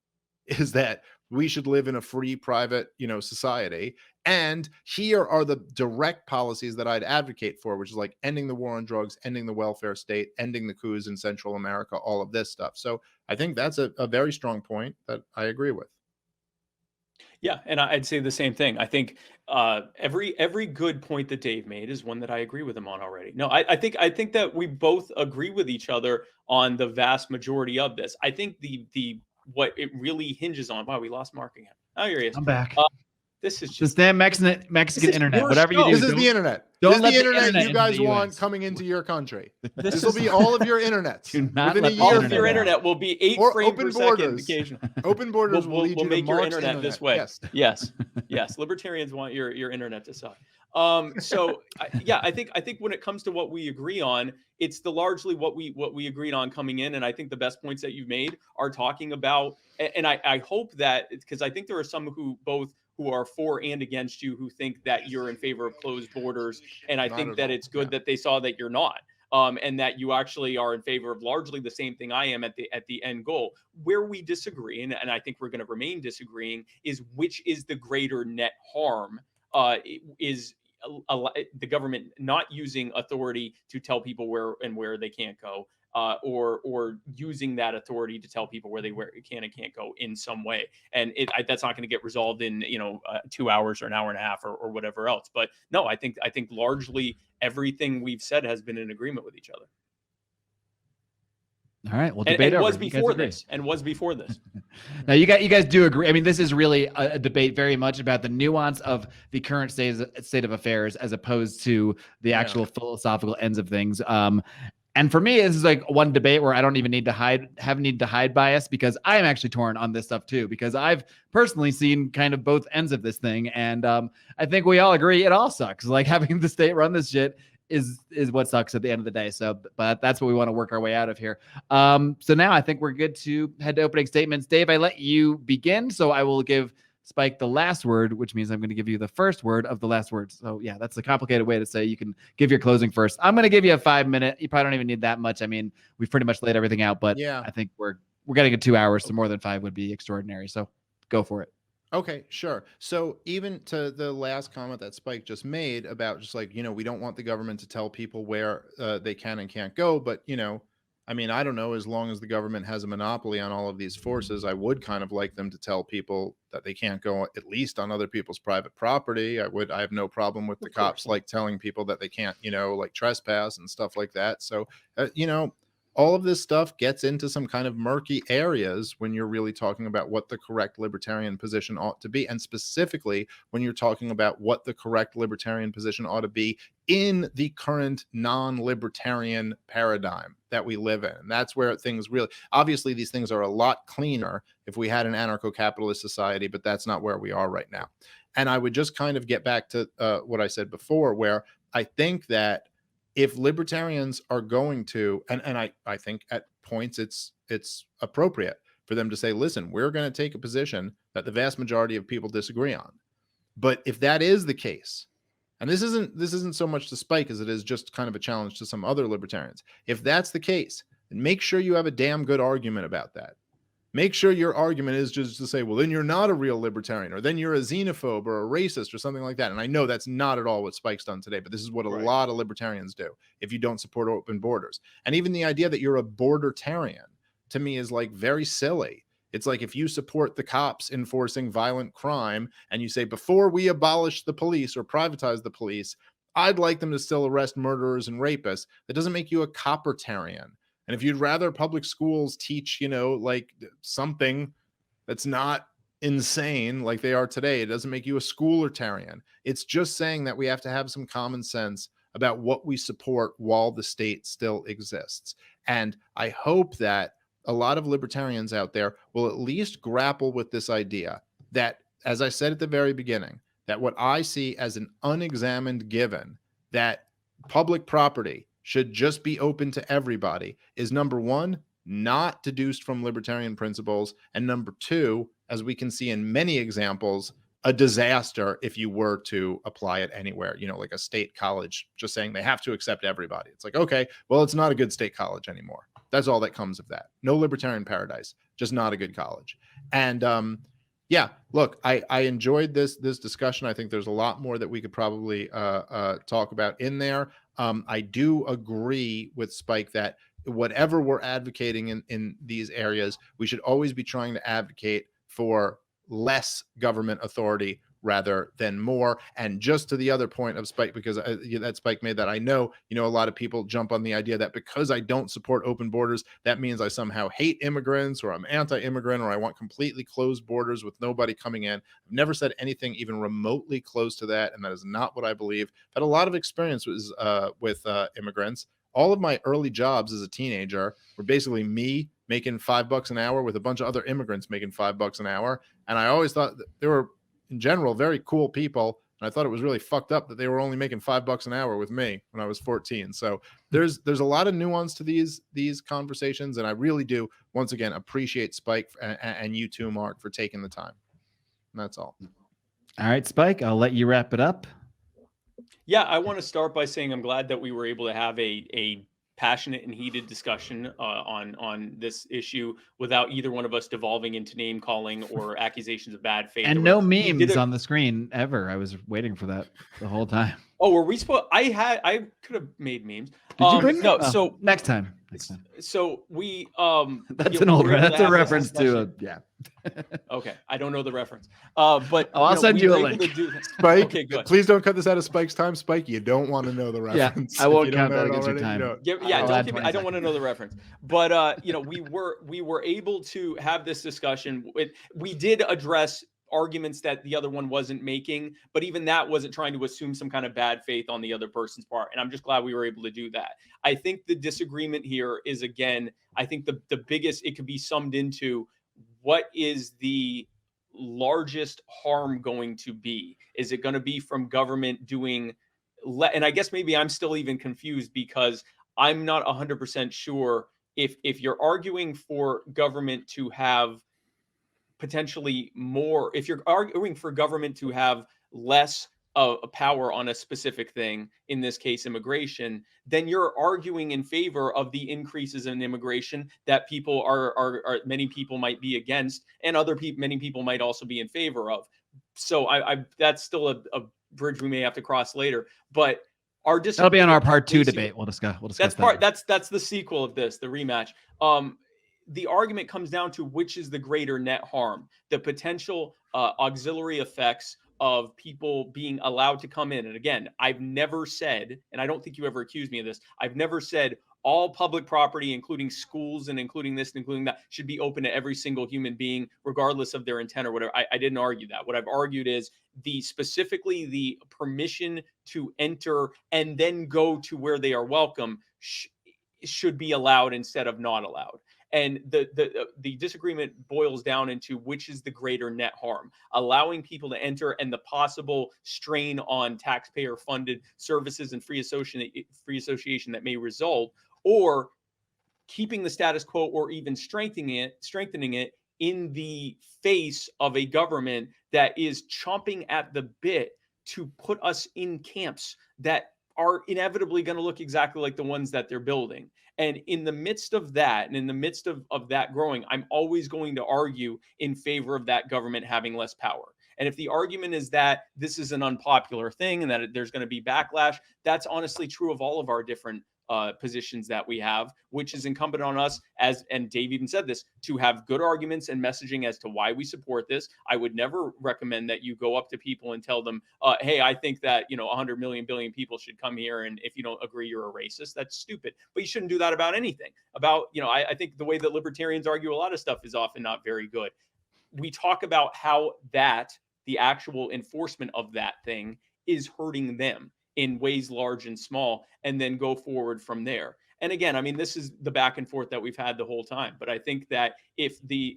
is that we should live in a free, private, society. And here are the direct policies that I'd advocate for, which is like ending the war on drugs, ending the welfare state, ending the coups in Central America, all of this stuff. So I think that's a very strong point that I agree with. Yeah, and I'd say the same thing. I think every good point that Dave made is one that I agree with him on already. No, I think that we both agree with each other on the vast majority of this. I think the what it really hinges on. Wow, we lost Mark again. Oh, here he is. I'm back. This is just damn Mexican internet. Whatever you do, this is the internet. Don't this is let the internet you guys want coming into your country. This will be all of your internets. Within a year, all of your internet will be 8 frames per second. Occasionally, open borders will lead you make to your Mark's internet this way. Yes. Libertarians want your internet to suck. So I think when it comes to what we agree on, it's largely what we agreed on coming in, and I think the best points that you've made are talking about, and I hope that, because I think there are some who are for and against you who think that you're in favor of closed borders, and I think that it's good that they saw that you're not. And that you actually are in favor of largely the same thing I am at the end goal. Where we disagree, and I think we're going to remain disagreeing, is which is the greater net harm. Is the government not using authority to tell people where they can't go, or using that authority to tell people where they can and can't go in some way. And that's not going to get resolved in 2 hours or an hour and a half or whatever else. But no, I think largely everything we've said has been in agreement with each other. All right, well, debate and over. was before this. Now, you guys do agree. I mean, this is really a debate very much about the nuance of the current state of affairs as opposed to the actual philosophical ends of things. And for me, this is like one debate where I don't even need to hide bias, because I am actually torn on this stuff too, because I've personally seen kind of both ends of this thing. And I think we all agree it all sucks. Like, having the state run this shit is what sucks at the end of the day. So, but that's what we want to work our way out of here. So now I think we're good to head to opening statements. Dave, I let you begin, so I will give Spike the last word, which means I'm going to give you the first word of the last word. So yeah, that's a complicated way to say you can give your closing first. I'm going to give you a 5 minute. You probably don't even need that much. I mean, we've pretty much laid everything out, but yeah, I think we're getting at 2 hours, so more than 5 would be extraordinary. So go for it. Okay, sure. So even to the last comment that Spike just made about just like, we don't want the government to tell people where they can and can't go, but I mean, I don't know, as long as the government has a monopoly on all of these forces, I would kind of like them to tell people that they can't go at least on other people's private property. I have no problem with the cops like telling people that they can't, like trespass and stuff like that. So, all of this stuff gets into some kind of murky areas when you're really talking about what the correct libertarian position ought to be. And specifically when you're talking about what the correct libertarian position ought to be in the current non-libertarian paradigm that we live in. And that's where things really, obviously these things are a lot cleaner if we had an anarcho-capitalist society, but that's not where we are right now. And I would just kind of get back to what I said before, where I think that if libertarians are going to, and I think at points it's appropriate for them to say, listen, we're going to take a position that the vast majority of people disagree on. But if that is the case, and this isn't so much to Spike as it is just kind of a challenge to some other libertarians. If that's the case, then make sure you have a damn good argument about that. Make sure your argument is just to say, well, then you're not a real libertarian, or then you're a xenophobe or a racist or something like that. And I know that's not at all what Spike's done today, but this is what a lot of libertarians do if you don't support open borders. And even the idea that you're a bordertarian, to me is like very silly. It's like if you support the cops enforcing violent crime and you say, before we abolish the police or privatize the police, I'd like them to still arrest murderers and rapists. That doesn't make you a coppertarian. And if you'd rather public schools teach, like something that's not insane like they are today, it doesn't make you a schoolertarian. It's just saying that we have to have some common sense about what we support while the state still exists. And I hope that a lot of libertarians out there will at least grapple with this idea that, as I said at the very beginning, that what I see as an unexamined given, that public property should just be open to everybody, is number one, not deduced from libertarian principles, and number two, as we can see in many examples, a disaster if you were to apply it anywhere, like a state college, just saying they have to accept everybody. It's like, okay, well, it's not a good state college anymore. That's all that comes of that. No libertarian paradise, just not a good college. And yeah, look, I enjoyed this discussion. I think there's a lot more that we could probably talk about in there. I do agree with Spike that whatever we're advocating in these areas, we should always be trying to advocate for less government authority rather than more. And just to the other point of Spike, because that Spike made, that I know, a lot of people jump on the idea that because I don't support open borders, that means I somehow hate immigrants, or I'm anti-immigrant, or I want completely closed borders with nobody coming in. I've never said anything even remotely close to that, and that is not what I believe. I've had a lot of experience with immigrants. All of my early jobs as a teenager were basically me making $5 an hour with a bunch of other immigrants making $5 an hour. And I always thought that they were, in general, very cool people. And I thought it was really fucked up that they were only making $5 an hour with me when I was 14. So there's a lot of nuance to these conversations. And I really do, once again, appreciate Spike and you too, Mark, for taking the time. And that's all. All right, Spike, I'll let you wrap it up. Yeah, I want to start by saying I'm glad that we were able to have a passionate and heated discussion on this issue without either one of us devolving into name calling or accusations of bad faith. And no memes on the screen ever. I was waiting for that the whole time. Oh, were we supposed? I could have made memes. Did you bring no? Oh, so next time. So we that's an old. That's a reference to yeah. Okay, I don't know the reference. But I'll send you a link. Spike, okay, good. Please don't cut this out of Spike's time. Spike, you don't want to know the reference. Yeah, I won't count that against your time. I don't want to know the reference. But we were able to have this discussion. We did address arguments that the other one wasn't making, but even that wasn't trying to assume some kind of bad faith on the other person's part. And I'm just glad we were able to do that. I think the disagreement here is, again, I think the biggest, it could be summed into, what is the largest harm going to be? Is it going to be from government doing, and I guess maybe I'm still even confused because I'm not 100% sure if you're arguing for government to have potentially more, if you're arguing for government to have less power on a specific thing, in this case immigration, then you're arguing in favor of the increases in immigration that people are many people might be against, and many people might also be in favor of. So I that's still a bridge we may have to cross later, but our that'll be on our part 2 debate. We'll discuss that's the sequel of this, the rematch. The argument comes down to which is the greater net harm, the potential auxiliary effects of people being allowed to come in. And again, I've never said, and I don't think you ever accused me of this, I've never said all public property, including schools and including this and including that, should be open to every single human being, regardless of their intent or whatever. I didn't argue that. What I've argued is specifically the permission to enter and then go to where they are welcome should be allowed instead of not allowed. And the disagreement boils down into which is the greater net harm, allowing people to enter and the possible strain on taxpayer-funded services and free association that may result, or keeping the status quo or even strengthening it in the face of a government that is chomping at the bit to put us in camps that are inevitably going to look exactly like the ones that they're building. And in the midst of that, and in the midst of that growing, I'm always going to argue in favor of that government having less power. And if the argument is that this is an unpopular thing and that there's going to be backlash, that's honestly true of all of our different positions that we have, which is incumbent on us and Dave even said this, to have good arguments and messaging as to why we support this. I would never recommend that you go up to people and tell them, hey, I think that, 100 million billion people should come here, and if you don't agree, you're a racist. That's stupid. But you shouldn't do that about anything. I think the way that libertarians argue a lot of stuff is often not very good. We talk about how the actual enforcement of that thing is hurting them in ways large and small, and then go forward from there. And again, I mean, this is the back and forth that we've had the whole time. But I think that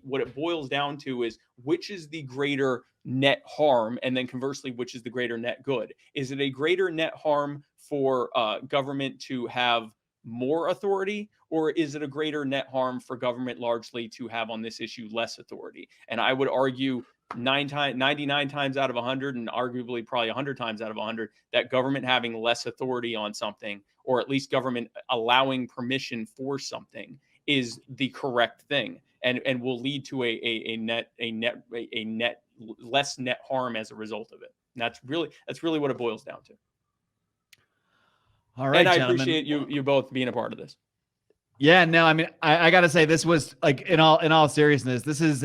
what it boils down to is which is the greater net harm, and then conversely, which is the greater net good? Is it a greater net harm for government to have more authority, or is it a greater net harm for government largely to have on this issue less authority? And I would argue 99 times out of 100, and arguably probably 100 times out of 100, that government having less authority on something, or at least government allowing permission for something, is the correct thing, and will lead to a net less net harm as a result of it. And that's really what it boils down to. All right, and I gentlemen. appreciate you both being a part of this. Yeah, no, I mean, I got to say, this was like, in all seriousness, this is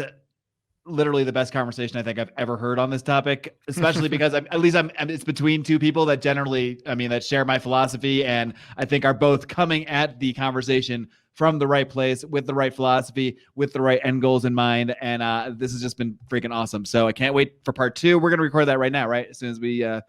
literally the best conversation I think I've ever heard on this topic, especially because it's between two people that generally, that share my philosophy, and I think are both coming at the conversation from the right place, with the right philosophy, with the right end goals in mind. And this has just been freaking awesome. So I can't wait for part 2. We're going to record that right now, right? As soon as we, like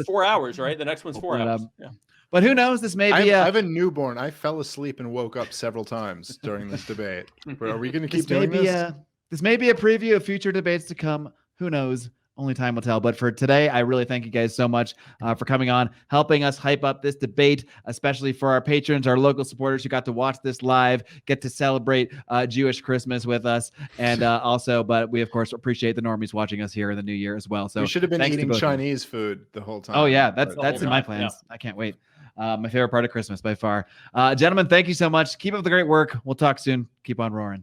4 hours, right? The next one's 4 hours. Yeah. But who knows? This may be I have a newborn. I fell asleep and woke up several times during this debate. Are we going to keep doing this? This may be a preview of future debates to come. Who knows? Only time will tell. But for today, I really thank you guys so much for coming on, helping us hype up this debate, especially for our patrons, our local supporters who got to watch this live, get to celebrate Jewish Christmas with us. And but we, of course, appreciate the normies watching us here in the new year as well. So we should have been eating Chinese food the whole time. Oh, yeah. That's in my plans. Yeah. I can't wait. My favorite part of Christmas by far. Gentlemen, thank you so much. Keep up the great work. We'll talk soon. Keep on roaring.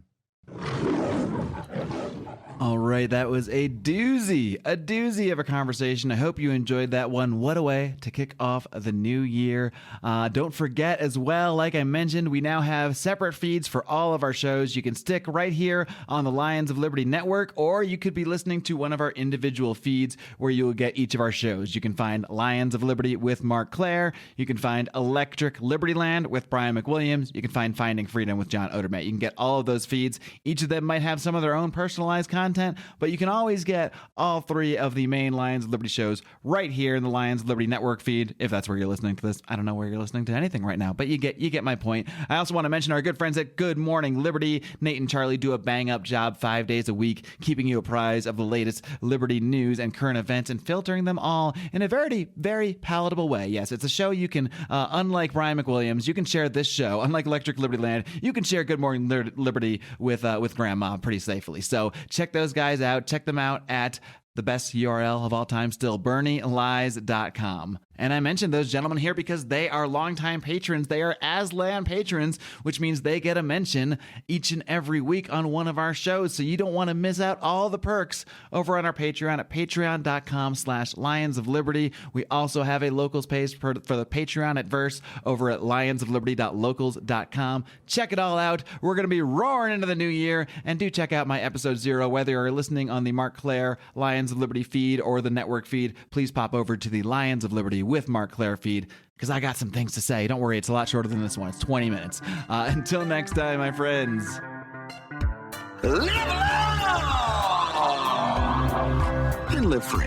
All right, that was a doozy of a conversation. I hope you enjoyed that one. What a way to kick off the new year. Don't forget as well, like I mentioned, we now have separate feeds for all of our shows. You can stick right here on the Lions of Liberty Network, or you could be listening to one of our individual feeds where you will get each of our shows. You can find Lions of Liberty with Mark Claire. You can find Electric Liberty Land with Brian McWilliams. You can find Finding Freedom with John Odermatt. You can get all of those feeds. Each of them might have some of their own personalized content, but you can always get all 3 of the main Lions of Liberty shows right here in the Lions of Liberty Network feed, if that's where you're listening to this. I don't know where you're listening to anything right now, but you get my point. I also want to mention our good friends at Good Morning Liberty. Nate and Charlie do a bang-up job 5 days a week, keeping you apprised of the latest Liberty news and current events and filtering them all in a very, very palatable way. Yes, it's a show you can, unlike Brian McWilliams, you can share this show. Unlike Electric Liberty Land, you can share Good Morning Liberty with Grandma pretty safely. So check those guys out. Check them out at the best URL of all time still, BernieLies.com. And I mentioned those gentlemen here because they are longtime patrons. They are Aslan patrons, which means they get a mention each and every week on one of our shows. So you don't want to miss out all the perks over on our Patreon at patreon.com/Lions of Liberty. We also have a locals page for the Patreon at Verse over at lionsofliberty.locals.com. Check it all out. We're going to be roaring into the new year, and do check out my episode 0. Whether you're listening on the Mark Claire Lions of Liberty feed or the network feed, please pop over to the Lions of Liberty with Mark Claire feed, because I got some things to say. Don't worry, it's a lot shorter than this one. It's 20 minutes. Until next time, my friends. Live long and live free.